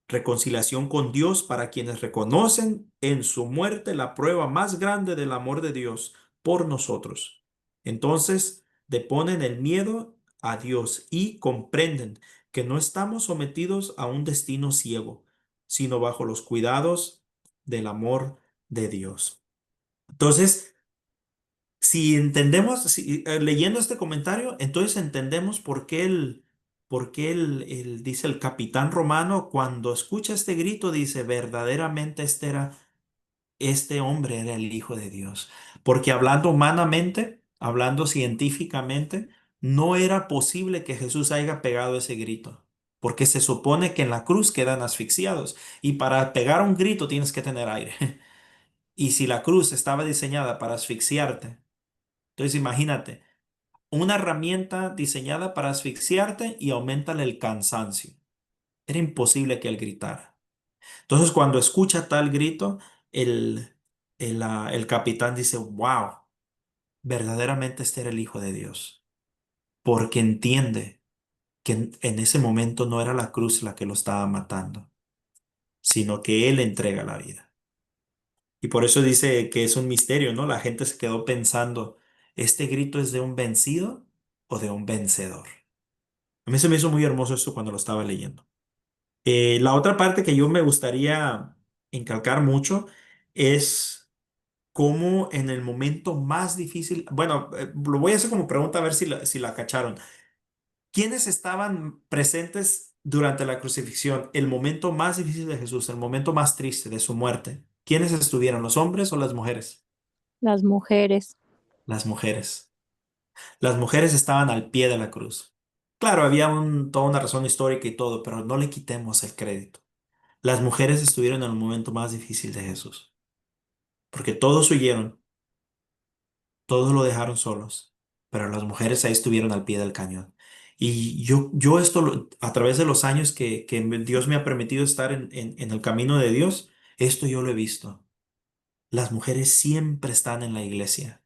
Reconciliación con Dios para quienes reconocen en su muerte la prueba más grande del amor de Dios por nosotros. Entonces deponen el miedo a Dios y comprenden que no estamos sometidos a un destino ciego, sino bajo los cuidados del amor de Dios. Entonces, si entendemos, leyendo este comentario, entonces entendemos por qué dice el capitán romano, cuando escucha este grito, dice, verdaderamente este hombre era el Hijo de Dios. Porque hablando humanamente, hablando científicamente, no era posible que Jesús haya pegado ese grito. Porque se supone que en la cruz quedan asfixiados. Y para pegar un grito tienes que tener aire. Y si la cruz estaba diseñada para asfixiarte, entonces imagínate, una herramienta diseñada para asfixiarte y aumentale el cansancio. Era imposible que él gritara. Entonces cuando escucha tal grito, el capitán dice, wow, verdaderamente este era el Hijo de Dios. Porque entiende que en ese momento no era la cruz la que lo estaba matando, sino que él entrega la vida. Y por eso dice que es un misterio, ¿no? La gente se quedó pensando, ¿este grito es de un vencido o de un vencedor? A mí se me hizo muy hermoso esto cuando lo estaba leyendo. La otra parte que yo me gustaría encalcar mucho es cómo en el momento más difícil, bueno, lo voy a hacer como pregunta a ver si la cacharon. ¿Quiénes estaban presentes durante la crucifixión, el momento más difícil de Jesús, el momento más triste de su muerte, ¿quiénes estuvieron, los hombres o las mujeres? Las mujeres. Las mujeres. Las mujeres estaban al pie de la cruz. Claro, había toda una razón histórica y todo, pero no le quitemos el crédito. Las mujeres estuvieron en el momento más difícil de Jesús, porque todos huyeron, todos lo dejaron solos, pero las mujeres ahí estuvieron al pie del cañón. Y yo esto, a través de los años que Dios me ha permitido estar en el camino de Dios, esto yo lo he visto. Las mujeres siempre están en la iglesia.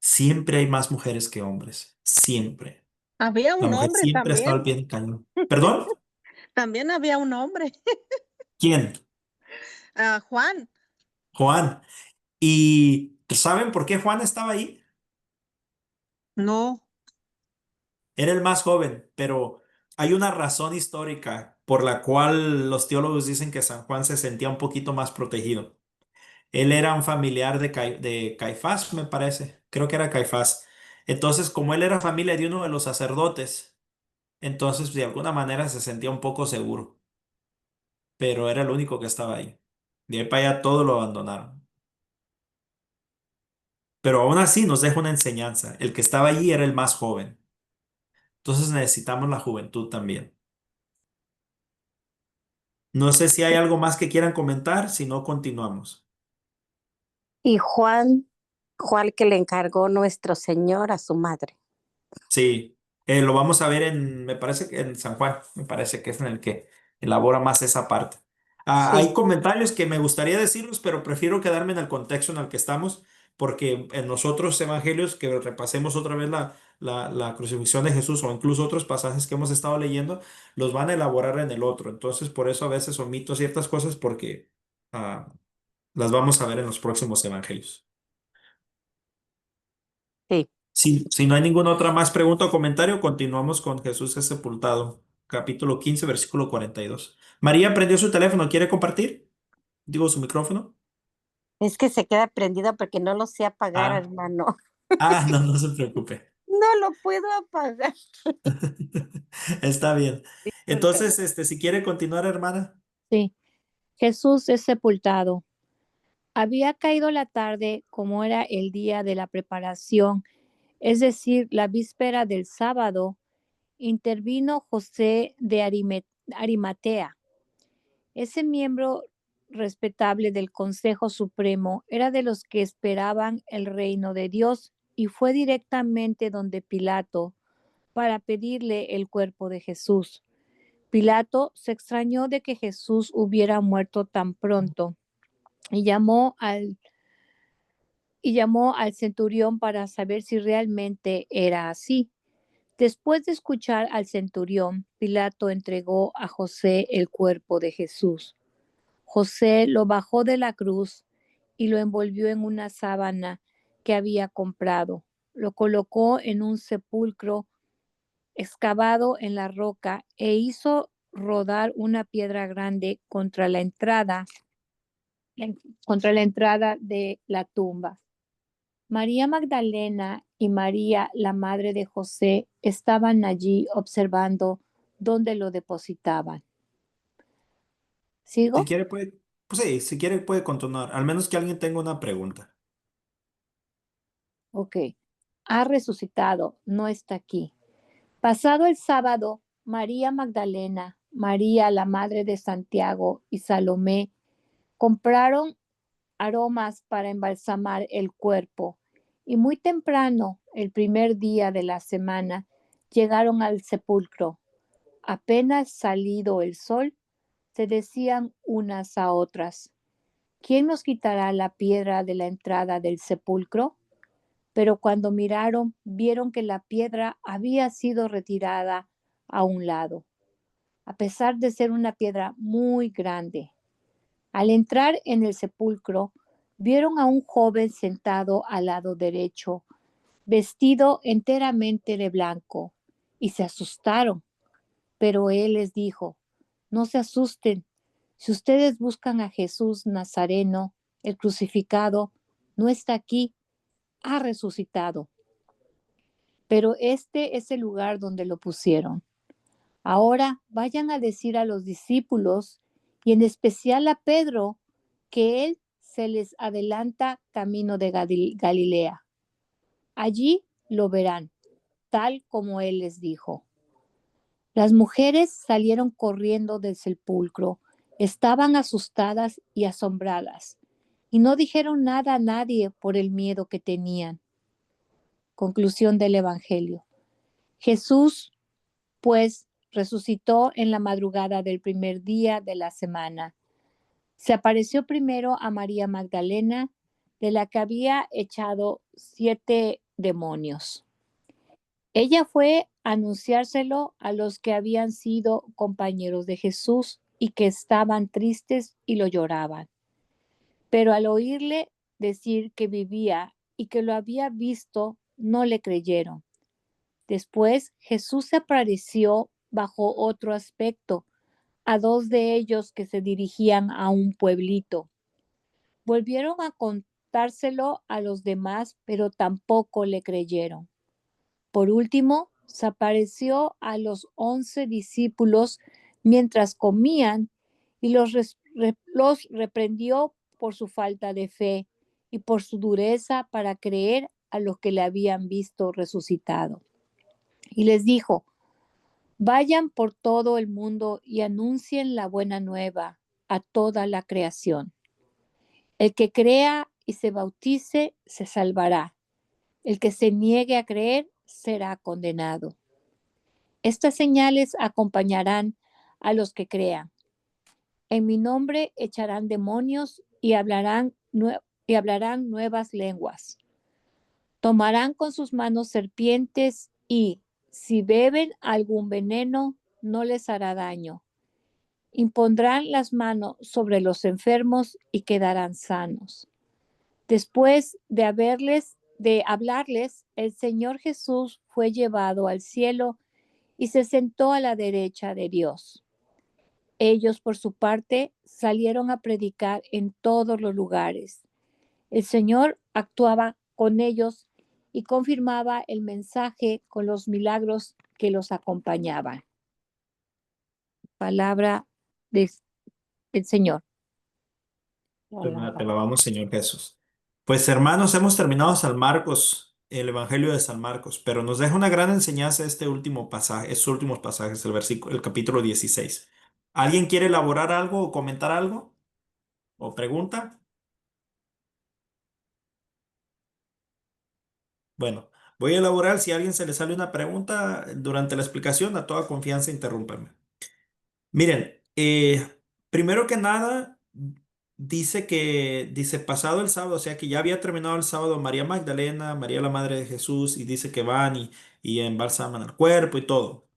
Siempre hay más mujeres que hombres. Siempre. Había La un mujer hombre siempre ha estado al también, pie del cañón. ¿Perdón? también había un hombre, ¿Quién? Juan. Juan. ¿Y saben por qué Juan estaba ahí? No, Era el más joven, pero hay una razón histórica por la cual los teólogos dicen que San Juan se sentía un poquito más protegido. Él era un familiar de Caifás, me parece. Creo que era Caifás. Entonces, como él era familia de uno de los sacerdotes, entonces de alguna manera se sentía un poco seguro, pero era el único que estaba ahí. De ahí para allá todo lo abandonaron. Pero aún así nos deja una enseñanza. El que estaba allí era el más joven. Entonces necesitamos la juventud también. No sé si hay algo más que quieran comentar, si no continuamos. Y Juan que le encargó nuestro Señor a su madre. Sí, lo vamos a ver me parece que en San Juan, me parece que es en el que elabora más esa parte. Sí, Hay comentarios que me gustaría decirlos, pero prefiero quedarme en el contexto en el que estamos, porque en los otros evangelios que repasemos otra vez la crucifixión de Jesús o incluso otros pasajes que hemos estado leyendo, los van a elaborar en el otro. Entonces, por eso a veces omito ciertas cosas porque ah, las vamos a ver en los próximos evangelios. sí. Si no hay ninguna otra más pregunta o comentario, continuamos con Jesús es sepultado, capítulo 15 versículo 42. María prendió su teléfono, ¿quiere compartir? Digo, su micrófono. Es que se queda prendido porque no lo sé apagar, Ah, hermano. no, no se preocupe. No lo puedo apagar. Está bien. Disculpe. Entonces, si quiere continuar, hermana. Sí. Jesús es sepultado. Había caído la tarde, como era el día de la preparación, es decir, la víspera del sábado. Intervino José de Arimatea. Ese miembro respetable del Consejo Supremo era de los que esperaban el reino de Dios y fue directamente donde Pilato para pedirle el cuerpo de Jesús. Pilato se extrañó de que Jesús hubiera muerto tan pronto y llamó al centurión para saber si realmente era así. Después de escuchar al centurión, Pilato entregó a José el cuerpo de Jesús. José lo bajó de la cruz y lo envolvió en una sábana que había comprado. Lo colocó en un sepulcro excavado en la roca e hizo rodar una piedra grande contra la entrada de la tumba. María Magdalena y María, la madre de José, estaban allí observando dónde lo depositaban. Si ¿Sigo? quiere, pues sí, si quiere, puede continuar. Al menos que alguien tenga una pregunta. Ok. Ha resucitado, no está aquí. Pasado el sábado, María Magdalena, María, la madre de Santiago y Salomé compraron aromas para embalsamar el cuerpo y muy temprano, el primer día de la semana, llegaron al sepulcro. Apenas salido el sol, se decían unas a otras, ¿quién nos quitará la piedra de la entrada del sepulcro? Pero cuando miraron, vieron que la piedra había sido retirada a un lado, a pesar de ser una piedra muy grande. Al entrar en el sepulcro, vieron a un joven sentado al lado derecho, vestido enteramente de blanco, y se asustaron. Pero él les dijo, no se asusten, si ustedes buscan a Jesús Nazareno, el crucificado, no está aquí, ha resucitado. Pero este es el lugar donde lo pusieron. Ahora vayan a decir a los discípulos y en especial a Pedro que él se les adelanta camino de Galilea. Allí lo verán, tal como él les dijo. Las mujeres salieron corriendo del sepulcro. Estaban asustadas y asombradas y no dijeron nada a nadie por el miedo que tenían. Conclusión del Evangelio. Jesús, pues, resucitó en la madrugada del primer día de la semana. Se apareció primero a María Magdalena, de la que había echado 7 demonios. Ella fue a anunciárselo a los que habían sido compañeros de Jesús y que estaban tristes y lo lloraban. Pero al oírle decir que vivía y que lo había visto, no le creyeron. Después Jesús se apareció bajo otro aspecto a 2 de ellos que se dirigían a un pueblito. Volvieron a contárselo a los demás, pero tampoco le creyeron. Por último, se apareció a los 11 discípulos mientras comían y los reprendió por su falta de fe y por su dureza para creer a los que le habían visto resucitado. Y les dijo: vayan por todo el mundo y anuncien la buena nueva a toda la creación. El que crea y se bautice se salvará. El que se niegue a creer será condenado. Estas señales acompañarán a los que crean. En mi nombre echarán demonios y hablarán nuevas lenguas. Tomarán con sus manos serpientes y, si beben algún veneno, no les hará daño. Impondrán las manos sobre los enfermos y quedarán sanos. Después de hablarles, el Señor Jesús fue llevado al cielo y se sentó a la derecha de Dios. Ellos, por su parte, salieron a predicar en todos los lugares. El Señor actuaba con ellos y confirmaba el mensaje con los milagros que los acompañaban. Palabra del Señor. Te alabamos, Señor Jesús. Pues hermanos, hemos terminado San Marcos, el Evangelio de San Marcos, pero nos deja una gran enseñanza este último pasaje, estos últimos pasajes, el capítulo 16. ¿Alguien quiere elaborar algo o comentar algo? ¿O pregunta? Bueno, voy a elaborar. Si a alguien se le sale una pregunta durante la explicación, a toda confianza, interrúmpame. Miren, primero que nada, dice pasado el sábado, o sea que ya había terminado el sábado María Magdalena, María la Madre de Jesús, y dice que van y embalsaman el cuerpo y todo.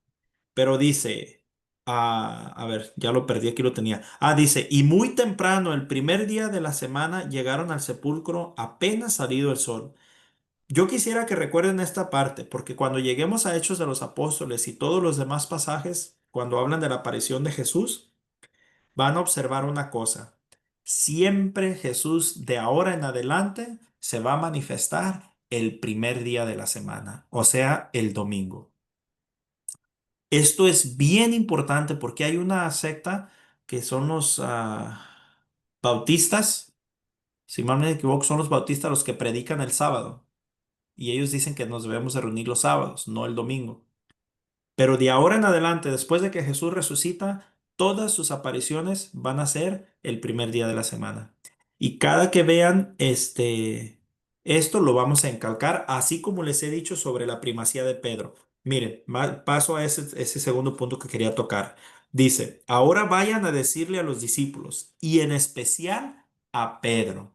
Pero dice, a ver, ya lo perdí, aquí lo tenía. Dice, y muy temprano, el primer día de la semana, llegaron al sepulcro apenas salido el sol. Yo quisiera que recuerden esta parte, porque cuando lleguemos a Hechos de los Apóstoles y todos los demás pasajes, cuando hablan de la aparición de Jesús, van a observar una cosa. Siempre Jesús de ahora en adelante se va a manifestar el primer día de la semana, o sea, el domingo. Esto es bien importante porque hay una secta que son los bautistas, si mal no me equivoco, son los bautistas los que predican el sábado. Y ellos dicen que nos debemos de reunir los sábados, no el domingo. Pero de ahora en adelante, después de que Jesús resucita, todas sus apariciones van a ser el primer día de la semana. Y cada que vean esto lo vamos a encalcar, así como les he dicho sobre la primacía de Pedro. Miren, paso a ese segundo punto que quería tocar. Dice, ahora vayan a decirle a los discípulos y en especial a Pedro.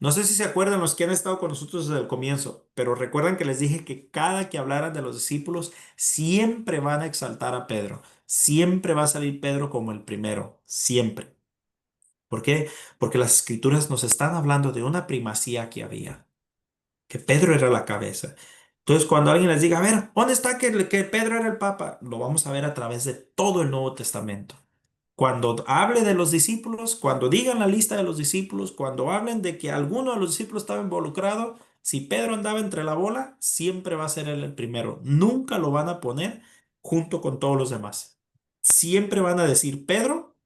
No sé si se acuerdan los que han estado con nosotros desde el comienzo, pero recuerdan que les dije que cada que hablaran de los discípulos, siempre van a exaltar a Pedro. Siempre va a salir Pedro como el primero, siempre. ¿Por qué? Porque las escrituras nos están hablando de una primacía que había, que Pedro era la cabeza. Entonces, cuando alguien les diga, a ver, ¿dónde está que Pedro era el papa? Lo vamos a ver a través de todo el Nuevo Testamento. Cuando hable de los discípulos, cuando digan la lista de los discípulos, cuando hablen de que alguno de los discípulos estaba involucrado, si Pedro andaba entre la bola, siempre va a ser él el primero. Nunca lo van a poner junto con todos los demás. Siempre van a decir Pedro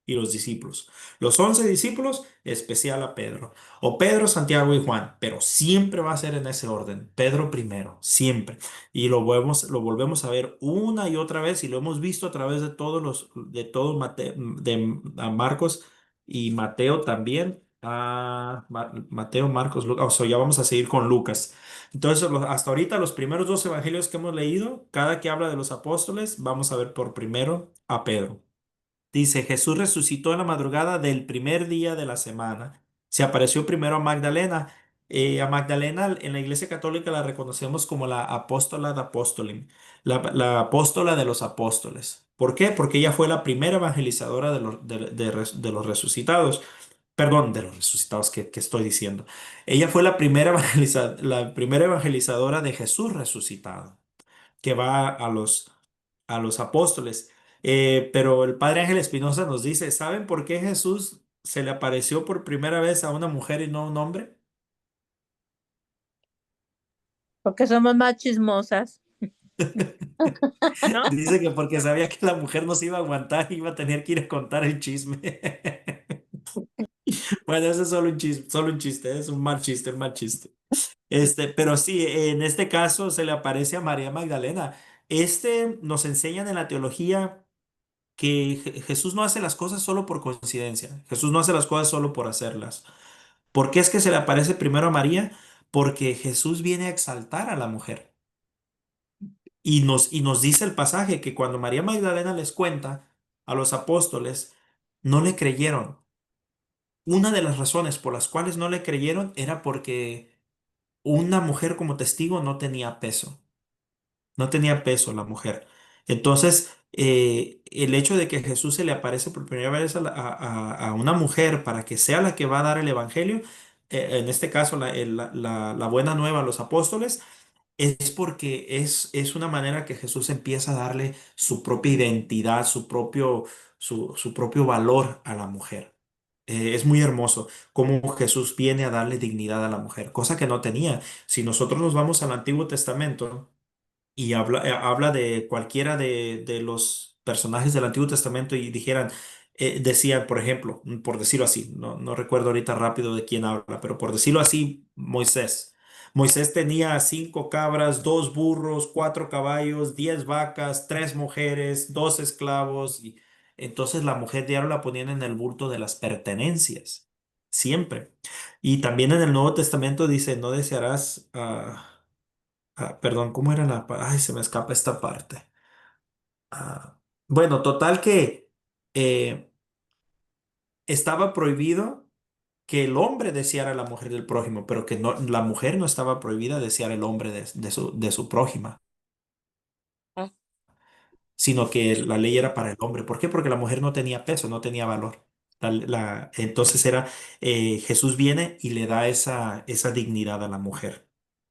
y los discípulos. Los 11 discípulos, especial a Pedro. O Pedro, Santiago y Juan, pero siempre va a ser en ese orden. Pedro primero, siempre. Y lo volvemos a ver una y otra vez y lo hemos visto a través de de todos a Marcos y Mateo también. Mateo, Marcos, Lucas. O sea, ya vamos a seguir con Lucas. Entonces, hasta ahorita los primeros dos evangelios que hemos leído, cada que habla de los apóstoles, vamos a ver por primero a Pedro. Dice, Jesús resucitó en la madrugada del primer día de la semana. Se apareció primero a Magdalena. A Magdalena en la Iglesia Católica la reconocemos como la apóstola de apóstolim, la apóstola de los apóstoles. ¿Por qué? Porque ella fue la primera evangelizadora de los resucitados. Perdón, de los resucitados que estoy diciendo. Ella fue la primera evangelizadora de Jesús resucitado, que va a los apóstoles. Pero el padre Ángel Espinosa nos dice, ¿saben por qué Jesús se le apareció por primera vez a una mujer y no a un hombre? Porque somos más chismosas, ¿no? Dice que porque sabía que la mujer no se iba a aguantar y iba a tener que ir a contar el chisme. Bueno, ese es solo un chiste, es un mal chiste, un mal chiste. Pero sí, en este caso se le aparece a María Magdalena. Nos enseñan en la teología que Jesús no hace las cosas solo por coincidencia. Jesús no hace las cosas solo por hacerlas. ¿Por qué es que se le aparece primero a María? Porque Jesús viene a exaltar a la mujer. Y nos dice el pasaje que cuando María Magdalena les cuenta a los apóstoles, no le creyeron. Una de las razones por las cuales no le creyeron era porque una mujer como testigo no tenía peso. No tenía peso la mujer. Entonces, el hecho de que Jesús se le aparece por primera vez a una mujer para que sea la que va a dar el evangelio, en este caso la buena nueva a los apóstoles, es porque es una manera que Jesús empieza a darle su propia identidad, su propio valor a la mujer. Es muy hermoso cómo Jesús viene a darle dignidad a la mujer, cosa que no tenía. Si nosotros nos vamos al Antiguo Testamento, y habla de cualquiera de los personajes del Antiguo Testamento y decían, por ejemplo, por decirlo así, no recuerdo ahorita rápido de quién habla, pero por decirlo así, Moisés. Moisés tenía 5 cabras, 2 burros, 4 caballos, 10 vacas, 3 mujeres, 2 esclavos. Y entonces la mujer diario la ponían en el bulto de las pertenencias, siempre. Y también en el Nuevo Testamento dice, no desearás. Perdón, ¿cómo era Ay, se me escapa esta parte. Bueno, total que eh, estaba prohibido que el hombre deseara a la mujer del prójimo, pero que no, la mujer no estaba prohibida desear el hombre de su prójima, Ah, sino que la ley era para el hombre. ¿Por qué? Porque la mujer no tenía peso, no tenía valor. Entonces Jesús viene y le da esa dignidad a la mujer.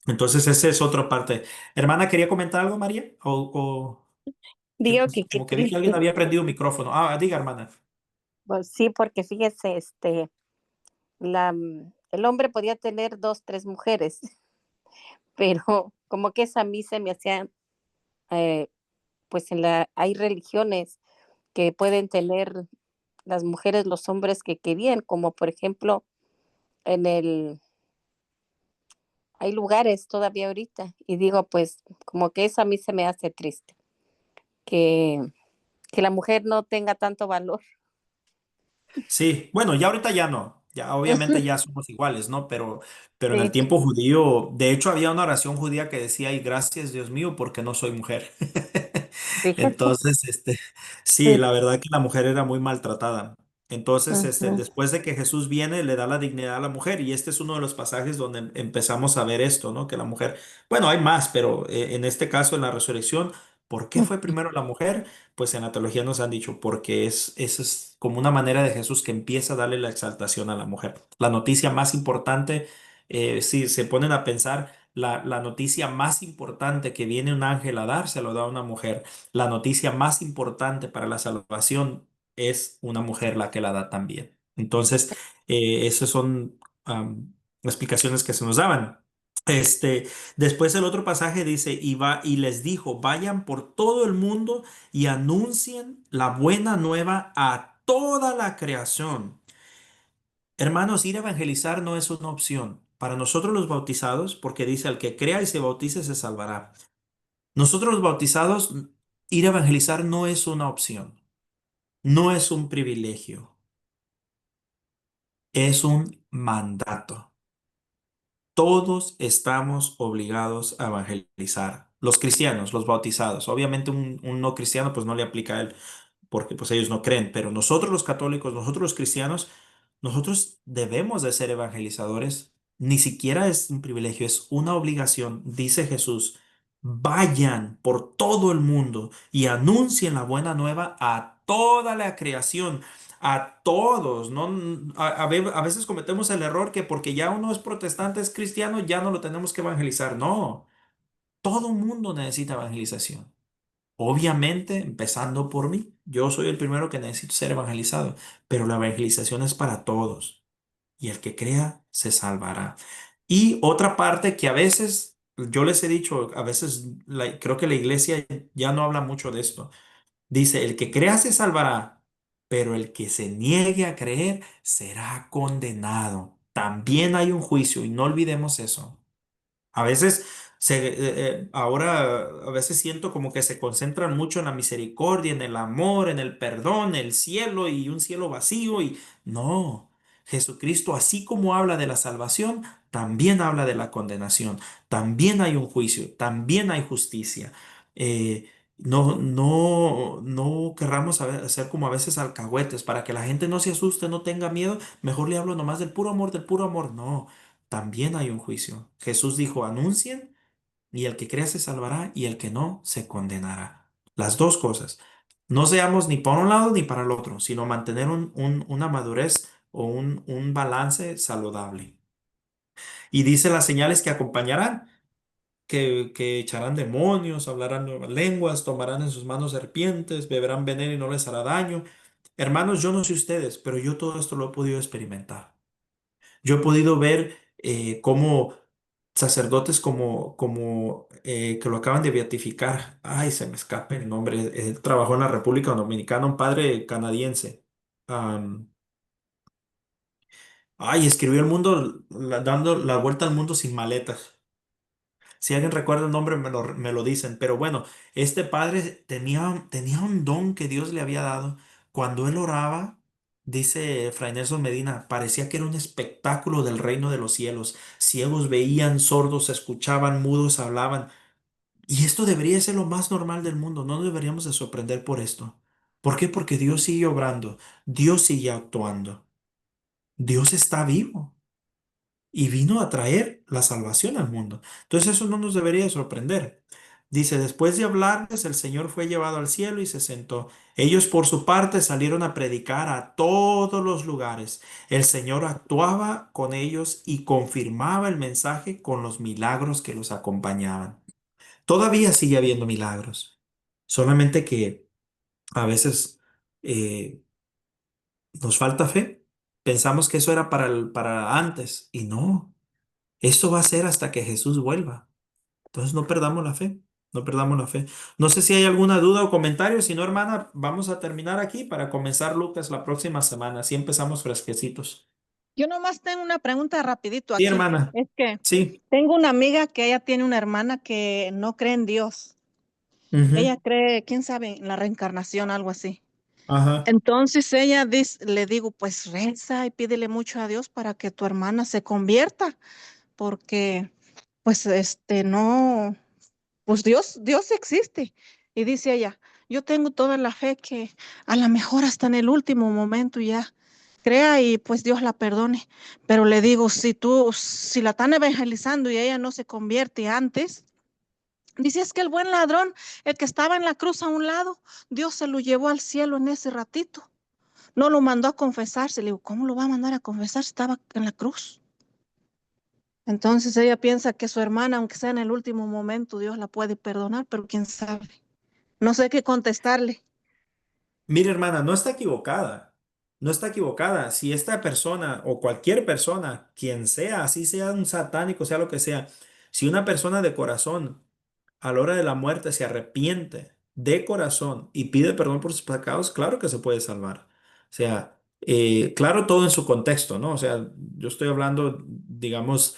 Entonces, esa es otra parte. Hermana, ¿quería comentar algo, María? digo que qué Como que vi que alguien triste. había prendido un micrófono. Diga, hermana. Pues sí, porque fíjese, el hombre podía tener dos, tres mujeres, pero como que esa a mí se me hacía, eh, pues hay religiones que pueden tener las mujeres, los hombres que querían, como por ejemplo en hay lugares todavía ahorita, y digo, pues como que eso a mí se me hace triste, que, que la mujer no tenga tanto valor. Sí, bueno, ya ahorita ya no. Ya obviamente ya somos iguales, ¿no? Pero en el Sí, tiempo judío, de hecho había una oración judía que decía, y gracias Dios mío, porque no soy mujer. fíjate. Entonces, sí, la verdad que la mujer era muy maltratada. Entonces, Ujú. después de que Jesús viene, le da la dignidad a la mujer. Y este es uno de los pasajes donde empezamos a ver esto, ¿no? Que la mujer, bueno, hay más, pero en este caso, en la resurrección, ¿por qué fue primero la mujer? Pues en la teología nos han dicho, porque eso es como una manera de Jesús que empieza a darle la exaltación a la mujer. La noticia más importante, si se ponen a pensar, la noticia más importante que viene un ángel a dar, se lo da a una mujer. La noticia más importante para la salvación es una mujer la que la da también. Entonces, esas son explicaciones que se nos daban. Este, después el otro pasaje dice, y va y les dijo, vayan por todo el mundo y anuncien la buena nueva a toda la creación. Hermanos, ir a evangelizar no es una opción. Para nosotros los bautizados, porque dice, al que crea y se bautice se salvará. Nosotros los bautizados, ir a evangelizar no es una opción, no es un privilegio, es un mandato. Todos estamos obligados a evangelizar. Los cristianos, los bautizados. Obviamente un no cristiano pues no le aplica a él porque pues ellos no creen, pero nosotros los católicos, nosotros los cristianos, nosotros debemos de ser evangelizadores. Ni siquiera es un privilegio, es una obligación. Dice Jesús, vayan por todo el mundo y anuncien la buena nueva a toda la creación. A todos, ¿no? A veces cometemos el error que porque ya uno es protestante, es cristiano, ya no lo tenemos que evangelizar. No, todo mundo necesita evangelización. Obviamente, empezando por mí. Yo soy el primero que necesito ser evangelizado, pero la evangelización es para todos y el que crea se salvará. Y otra parte que a veces, yo les he dicho, a veces creo que la iglesia ya no habla mucho de esto. Dice, el que crea se salvará, pero el que se niegue a creer será condenado. También hay un juicio y no olvidemos eso. A veces ahora a veces siento como que se concentran mucho en la misericordia, en el amor, en el perdón, el cielo y un cielo vacío y no. Jesucristo, así como habla de la salvación, también habla de la condenación. También hay un juicio, también hay justicia. No querramos ser como a veces alcahuetes para que la gente no se asuste, no tenga miedo. Mejor le hablo nomás del puro amor, del puro amor. No, también hay un juicio. Jesús dijo, anuncien y el que crea se salvará y el que no se condenará. Las dos cosas. No seamos ni para un lado ni para el otro, sino mantener una madurez o un balance saludable. Y dice las señales que acompañarán, que echarán demonios, hablarán nuevas lenguas, tomarán en sus manos serpientes, beberán veneno y no les hará daño. Hermanos, yo no sé ustedes, pero yo todo esto lo he podido experimentar. Yo he podido ver cómo sacerdotes que lo acaban de beatificar. Ay, se me escapa el nombre. Él trabajó en la República Dominicana, un padre canadiense. Am, escribió el mundo, dando la vuelta al mundo sin maletas. Si alguien recuerda el nombre, me lo dicen. Pero bueno, este padre tenía un don que Dios le había dado. Cuando él oraba, dice Fray Nelson Medina, parecía que era un espectáculo del reino de los cielos. Ciegos veían, sordos escuchaban, mudos hablaban. Y esto debería ser lo más normal del mundo. No nos deberíamos de sorprender por esto. ¿Por qué? Porque Dios sigue obrando. Dios sigue actuando. Dios está vivo y vino a traer la salvación al mundo. Entonces eso no nos debería de sorprender. Dice, después de hablarles, el Señor fue llevado al cielo y se sentó. Ellos por su parte salieron a predicar a todos los lugares. El Señor actuaba con ellos y confirmaba el mensaje con los milagros que los acompañaban. Todavía sigue habiendo milagros, solamente que a veces eh, nos falta fe. Pensamos que eso era para antes y no. Esto va a ser hasta que Jesús vuelva. Entonces no perdamos la fe, no perdamos la fe. No sé si hay alguna duda o comentario, si no, hermana, vamos a terminar aquí para comenzar Lucas la próxima semana. Así empezamos fresquecitos. Yo nomás tengo una pregunta rapidito Sí, aquí. hermana. Es que Sí. tengo una amiga que ella tiene una hermana que no cree en Dios. Ella Ujú. cree, quién sabe, en la reencarnación, algo así. Ajá. Entonces ella dice, le digo, pues reza y pídele mucho a Dios para que tu hermana se convierta, porque pues no, pues Dios existe. Y dice ella, yo tengo toda la fe que a lo mejor hasta en el último momento ya crea y pues Dios la perdone. Pero le digo, si la están evangelizando y ella no se convierte antes, dice es que el buen ladrón, el que estaba en la cruz a un lado, Dios se lo llevó al cielo en ese ratito. No lo mandó a confesarse. Le digo, ¿cómo lo va a mandar a confesar si estaba en la cruz? Entonces ella piensa que su hermana, aunque sea en el último momento, Dios la puede perdonar, pero quién sabe. No sé qué contestarle. Mire, hermana, no está equivocada. No está equivocada. Si esta persona o cualquier persona, quien sea, así sea un satánico, sea lo que sea, Si una persona de corazón a la hora de la muerte se arrepiente de corazón y pide perdón por sus pecados, claro que se puede salvar. O sea, claro, todo en su contexto, ¿no? O sea, yo estoy hablando, digamos,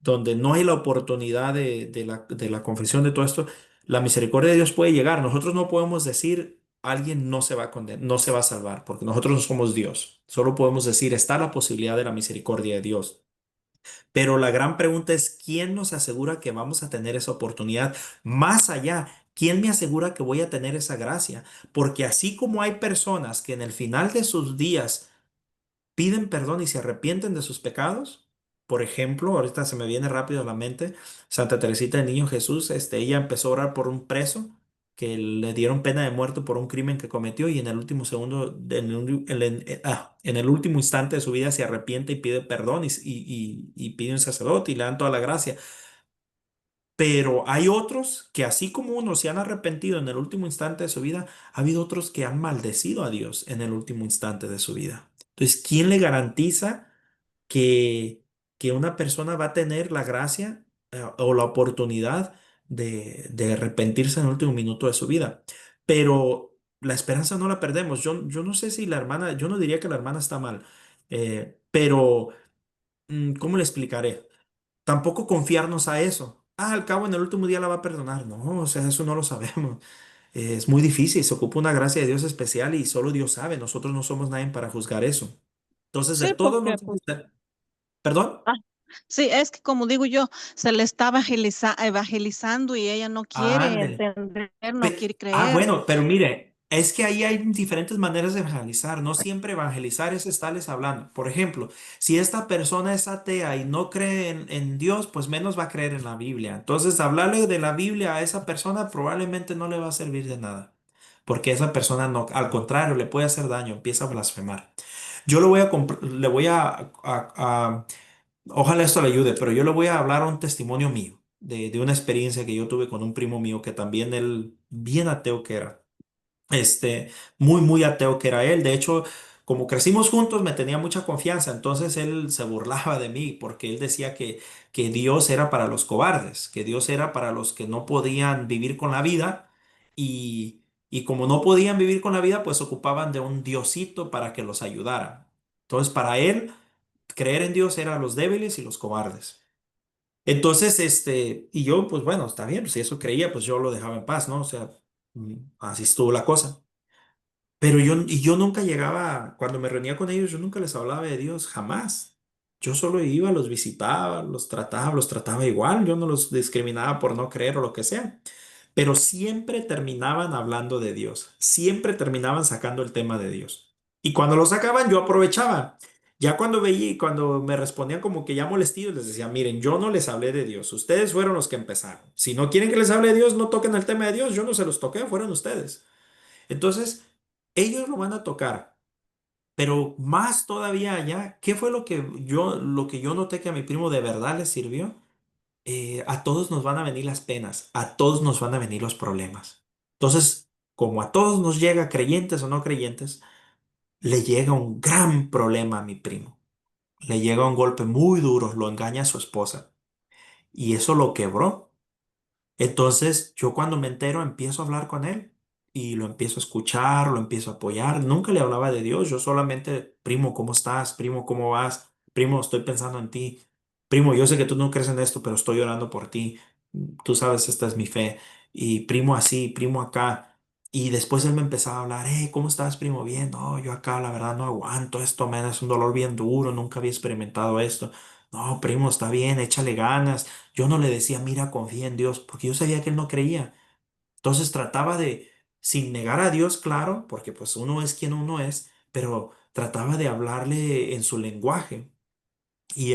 donde no hay la oportunidad de la confesión de todo esto, la misericordia de Dios puede llegar. Nosotros no podemos decir alguien no se va a condenar, no se va a salvar, porque nosotros no somos Dios. Solo podemos decir está la posibilidad de la misericordia de Dios. Pero la gran pregunta es, ¿quién nos asegura que vamos a tener esa oportunidad? Más allá, ¿quién me asegura que voy a tener esa gracia? Porque así como hay personas que en el final de sus días piden perdón y se arrepienten de sus pecados. Por ejemplo, ahorita se me viene rápido a la mente, Santa Teresita del Niño Jesús, ella empezó a orar por un preso que le dieron pena de muerte por un crimen que cometió y en el último segundo, en el último instante de su vida se arrepiente y pide perdón y pide un sacerdote y le dan toda la gracia. Pero hay otros que así como unos se han arrepentido en el último instante de su vida, ha habido otros que han maldecido a Dios en el último instante de su vida. Entonces, ¿quién le garantiza que, que una persona va a tener la gracia o la oportunidad de arrepentirse en el último minuto de su vida? Pero la esperanza no la perdemos. Yo no sé si la hermana, yo no diría que la hermana está mal, pero ¿cómo le explicaré? Tampoco confiarnos a eso. Ah, al cabo en el último día la va a perdonar. No, o sea, eso no lo sabemos. Es muy difícil, se ocupa una gracia de Dios especial y solo Dios sabe. Nosotros no somos nadie para juzgar eso. Entonces, de Sí, todos porque los... pues, ¿Perdón? ah, sí, es que como digo yo, se le está evangelizando y ella no quiere Ándele. entender, no quiere creer. Bueno, pero mire, es que ahí hay diferentes maneras de evangelizar. No siempre evangelizar es estarles hablando. Por ejemplo, si esta persona es atea y no cree en Dios, pues menos va a creer en la Biblia. Entonces, hablarle de la Biblia a esa persona probablemente no le va a servir de nada. Porque esa persona no, al contrario, le puede hacer daño, empieza a blasfemar. Yo le voy ojalá esto le ayude, pero yo le voy a hablar un testimonio mío, de una experiencia que yo tuve con un primo mío que también él, bien ateo que era, muy, muy ateo que era él. De hecho, como crecimos juntos, me tenía mucha confianza, entonces él se burlaba de mí porque él decía que Dios era para los cobardes, que Dios era para los que no podían vivir con la vida y como no podían vivir con la vida, pues ocupaban de un diosito para que los ayudara. Entonces, para él creer en Dios era los débiles y los cobardes. Entonces, y yo, pues bueno, está bien, pues si eso creía, pues yo lo dejaba en paz, ¿no? O sea, así estuvo la cosa. Pero yo nunca llegaba, cuando me reunía con ellos, yo nunca les hablaba de Dios, jamás. Yo solo iba, los visitaba, los trataba igual, yo no los discriminaba por no creer o lo que sea. Pero siempre terminaban hablando de Dios, siempre terminaban sacando el tema de Dios. Y cuando lo sacaban, yo aprovechaba. Ya cuando veía y cuando me respondían como que ya molestillos, les decía, miren, yo no les hablé de Dios, ustedes fueron los que empezaron. Si no quieren que les hable de Dios, no toquen el tema de Dios, yo no se los toqué, fueron ustedes. Entonces, ellos lo van a tocar, pero más todavía allá, ¿qué fue lo que yo noté que a mi primo de verdad le sirvió? A todos nos van a venir las penas, a todos nos van a venir los problemas. Entonces, como a todos nos llega, creyentes o no creyentes, le llega un gran problema a mi primo. Le llega un golpe muy duro, lo engaña a su esposa y eso lo quebró. Entonces, yo cuando me entero empiezo a hablar con él y lo empiezo a escuchar, lo empiezo a apoyar. Nunca le hablaba de Dios, yo solamente, primo, ¿cómo estás? Primo, ¿cómo vas? Primo, estoy pensando en ti. Primo, yo sé que tú no crees en esto, pero estoy orando por ti. Tú sabes, esta es mi fe. Y primo así, primo acá. Y después él me empezaba a hablar, ¿cómo estás, primo? Bien, no, yo acá la verdad no aguanto esto, me es un dolor bien duro, nunca había experimentado esto. No, primo, está bien, échale ganas. Yo no le decía, mira, confía en Dios, porque yo sabía que él no creía. Entonces trataba de, sin negar a Dios, claro, porque pues uno es quien uno es, pero trataba de hablarle en su lenguaje. Y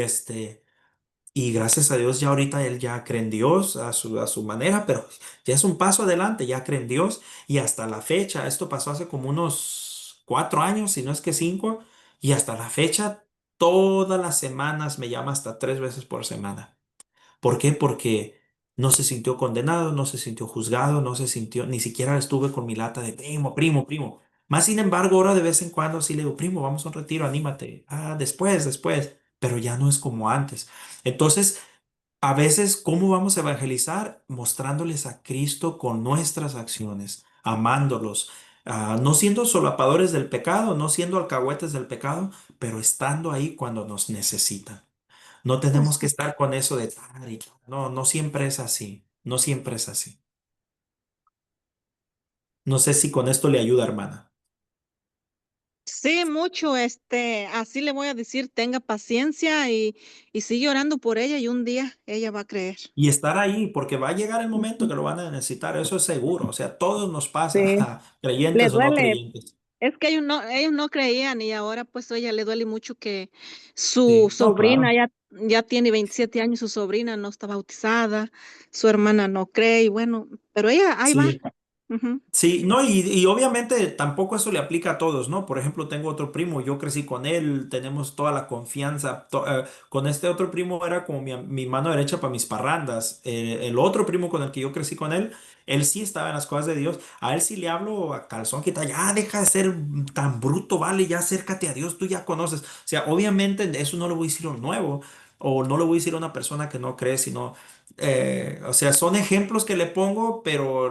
y gracias a Dios ya ahorita él ya cree en Dios a su manera, pero ya es un paso adelante, ya cree en Dios. Y hasta la fecha, esto pasó hace como unos 4 años, si no es que 5, y hasta la fecha, todas las semanas me llama hasta 3 veces por semana. ¿Por qué? Porque no se sintió condenado, no se sintió juzgado, no se sintió, ni siquiera estuve con mi lata de primo, primo, primo. Más sin embargo, ahora de vez en cuando sí le digo, primo, vamos a un retiro, anímate. Ah, después, después. Pero ya no es como antes. Entonces, A veces, ¿cómo vamos a evangelizar? Mostrándoles a Cristo con nuestras acciones, amándolos, no siendo solapadores del pecado, no siendo alcahuetes del pecado, pero estando ahí cuando nos necesitan. No tenemos que Ujú. estar con eso de tal y tal. No, no siempre es así. No siempre es así. No sé si con esto le ayuda, hermana. Sí, mucho, así le voy a decir, tenga paciencia y sigue orando por ella y un día ella va a creer. Y estar ahí, porque va a llegar el momento Ujú. que lo van a necesitar, eso es seguro. O sea, todos nos pasa, Sí, le creyentes o no duele. creyentes. Es que ellos no creían y ahora pues a ella le duele mucho que su Sí, no, sobrina claro. ya tiene 27 años, su sobrina no está bautizada, su hermana no cree y bueno, pero ella ahí va. Sí. Ujú. Sí, no, y obviamente tampoco eso le aplica a todos, ¿no? Por ejemplo, tengo otro primo, yo crecí con él, tenemos toda la confianza. Con este otro primo era como mi mano derecha para mis parrandas. El otro primo con el que yo crecí con él sí estaba en las cosas de Dios. A él sí le hablo a calzón quita, ya deja de ser tan bruto, vale, ya acércate a Dios, tú ya conoces. O sea, obviamente eso no le voy a decir a un nuevo, o no le voy a decir a una persona que no cree, sino o sea, son ejemplos que le pongo, pero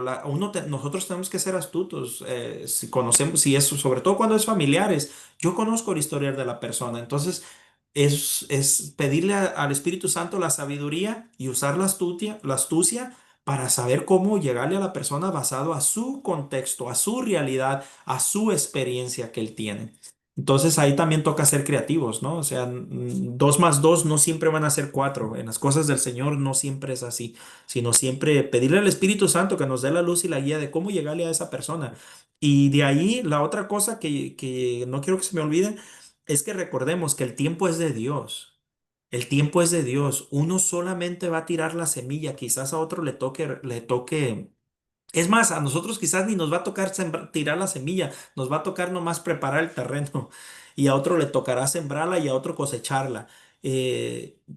nosotros tenemos que ser astutos. Si conocemos, si es, sobre todo cuando es familiares, yo conozco el historial de la persona, entonces es pedirle al Espíritu Santo la sabiduría y usar la astucia para saber cómo llegarle a la persona basado a su contexto, a su realidad, a su experiencia que él tiene. Entonces ahí también toca ser creativos, ¿no? O sea, dos más dos no siempre van a ser cuatro. En las cosas del Señor no siempre es así, sino siempre pedirle al Espíritu Santo que nos dé la luz y la guía de cómo llegarle a esa persona. Y de ahí la otra cosa que no quiero que se me olvide es que recordemos que el tiempo es de Dios. El tiempo es de Dios. Uno solamente va a tirar la semilla, quizás a otro le toque. Es más, a nosotros quizás ni nos va a tocar tirar la semilla, nos va a tocar nomás preparar el terreno y a otro le tocará sembrarla y a otro cosecharla.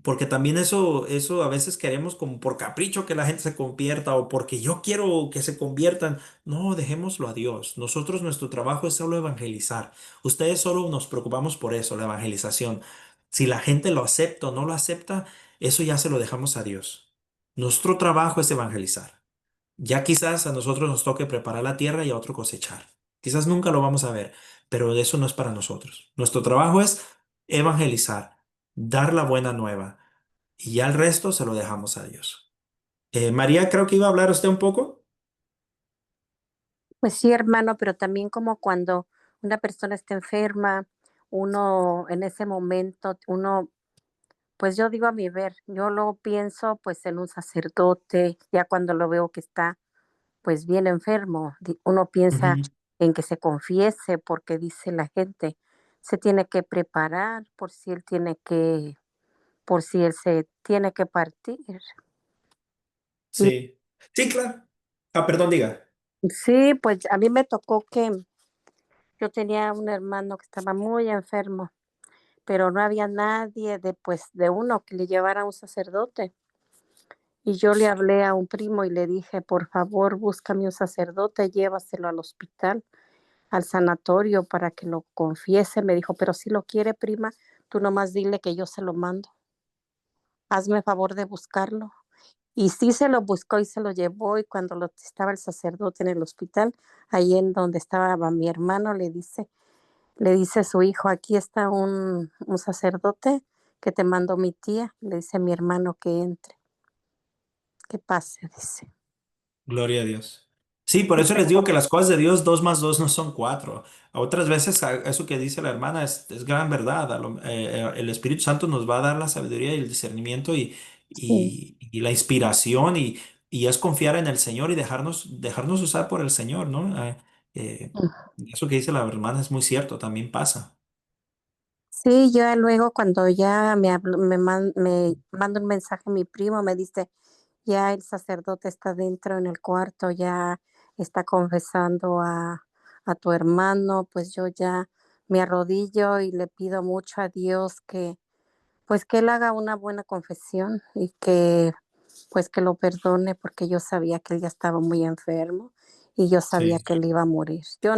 Porque también eso a veces queremos como por capricho que la gente se convierta o porque yo quiero que se conviertan. No, dejémoslo a Dios. Nosotros nuestro trabajo es solo evangelizar. Ustedes solo nos preocupamos por eso, la evangelización. Si la gente lo acepta o no lo acepta, eso ya se lo dejamos a Dios. Nuestro trabajo es evangelizar. Ya quizás a nosotros nos toque preparar la tierra y a otro cosechar. Quizás nunca lo vamos a ver, pero eso no es para nosotros. Nuestro trabajo es evangelizar, dar la buena nueva y ya el resto se lo dejamos a Dios. María, creo que iba a hablar usted un poco. Pues sí, hermano, pero también como cuando una persona está enferma, uno en ese momento, uno, pues yo digo a mi ver, yo lo pienso pues en un sacerdote, ya cuando lo veo que está pues bien enfermo, uno piensa Ujú. en que se confiese porque dice la gente, se tiene que preparar por si él se tiene que partir. Y Sí, sí, claro. Ah, perdón, diga. sí, pues a mí me tocó que yo tenía un hermano que estaba muy enfermo, pero no había nadie de, pues, de uno que le llevara a un sacerdote. Y yo le hablé a un primo y le dije, por favor, búscame un sacerdote, llévaselo al hospital, al sanatorio para que lo confiese. Me dijo, pero si lo quiere, prima, tú nomás dile que yo se lo mando. Hazme favor de buscarlo. Y sí se lo buscó y se lo llevó y cuando estaba el sacerdote en el hospital, ahí en donde estaba mi hermano, le dice a su hijo, aquí está un sacerdote que te mandó mi tía, le dice a mi hermano que entre, que pase, dice. Gloria a Dios. Sí, por Y eso les digo que las cosas de Dios, dos más dos no son cuatro. A otras veces eso que dice la hermana es gran verdad. El Espíritu Santo nos va a dar la sabiduría y el discernimiento sí. y la inspiración y es confiar en el Señor y dejarnos usar por el Señor, ¿no? Eso que dice la hermana es muy cierto, también pasa. Sí, ya luego cuando ya me manda un mensaje mi primo, me dice, ya el sacerdote está dentro en el cuarto, ya está confesando a tu hermano, pues yo ya me arrodillo y le pido mucho a Dios que, pues que él haga una buena confesión y que, pues que lo perdone porque yo sabía que él ya estaba muy enfermo y yo sabía Sí, que él iba a morir. Yo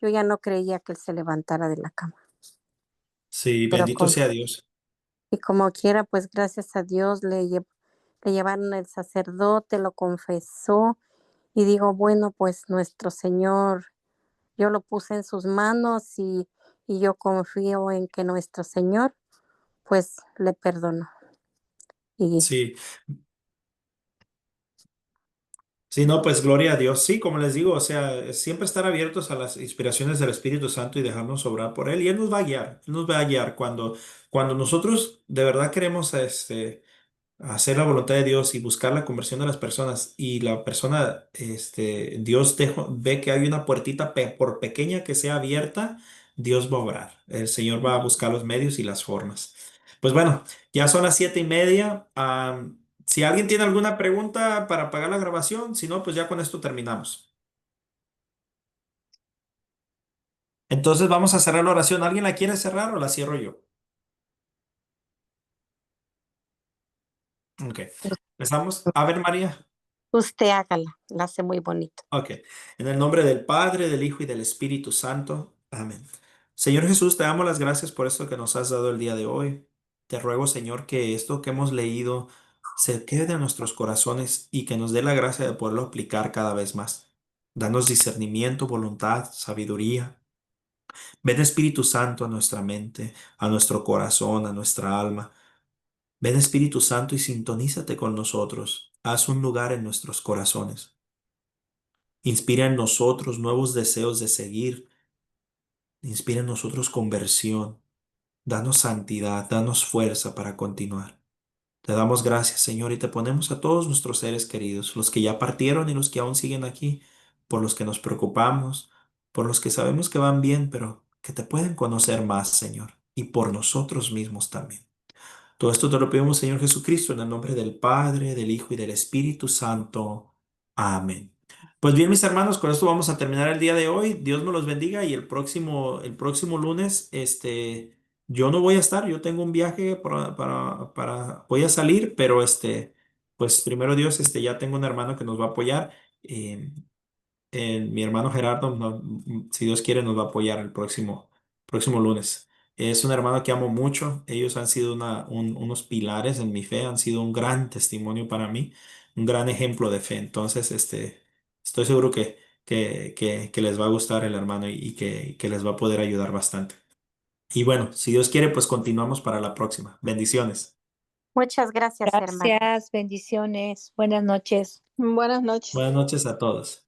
ya no creía que él se levantara de la cama, sí, pero bendito sea Dios. Y como quiera, pues gracias a Dios le llevaron el sacerdote, lo confesó y digo, bueno, pues nuestro Señor, yo lo puse en sus manos y yo confío en que nuestro Señor pues le perdonó. Y Sí, sí, no, pues gloria a Dios. Sí, como les digo, o sea, siempre estar abiertos a las inspiraciones del Espíritu Santo y dejarnos obrar por Él. Y Él nos va a guiar, Él nos va a guiar cuando nosotros de verdad queremos hacer la voluntad de Dios y buscar la conversión de las personas y la persona, Dios ve que hay una puertita, por pequeña que sea abierta, Dios va a obrar. El Señor va a buscar los medios y las formas. Pues bueno, ya son las 7:30. Si alguien tiene alguna pregunta para apagar la grabación, si no, pues ya con esto terminamos. Entonces vamos a cerrar la oración. ¿Alguien la quiere cerrar o la cierro yo? Ok. Empezamos. A ver, María. usted hágala, la hace muy bonito. Ok, en el nombre del Padre, del Hijo y del Espíritu Santo. Amén. Señor Jesús, te damos las gracias por esto que nos has dado el día de hoy. Te ruego, Señor, que esto que hemos leído se quede en nuestros corazones y que nos dé la gracia de poderlo aplicar cada vez más. Danos discernimiento, voluntad, sabiduría. Ven Espíritu Santo a nuestra mente, a nuestro corazón, a nuestra alma. Ven Espíritu Santo y sintonízate con nosotros. Haz un lugar en nuestros corazones. Inspira en nosotros nuevos deseos de seguir. Inspira en nosotros conversión. Danos santidad, danos fuerza para continuar. Te damos gracias, Señor, y te ponemos a todos nuestros seres queridos, los que ya partieron y los que aún siguen aquí, por los que nos preocupamos, por los que sabemos que van bien, pero que te pueden conocer más, Señor, y por nosotros mismos también. Todo esto te lo pedimos, Señor Jesucristo, en el nombre del Padre, del Hijo y del Espíritu Santo. Amén. Pues bien, mis hermanos, con esto vamos a terminar el día de hoy. Dios me los bendiga y el próximo lunes, yo no voy a estar, yo tengo un viaje voy a salir, pero pues primero Dios, ya tengo un hermano que nos va a apoyar. eh, Mi hermano Gerardo, si Dios quiere, nos va a apoyar el próximo lunes. Es un hermano que amo mucho. Ellos han sido unos pilares en mi fe, han sido un gran testimonio para mí, un gran ejemplo de fe. Entonces, estoy seguro que les va a gustar el hermano y que les va a poder ayudar bastante. Y bueno, si Dios quiere, pues continuamos para la próxima. Bendiciones. Muchas gracias, hermano. Gracias, bendiciones, buenas noches. Buenas noches. Buenas noches a todos.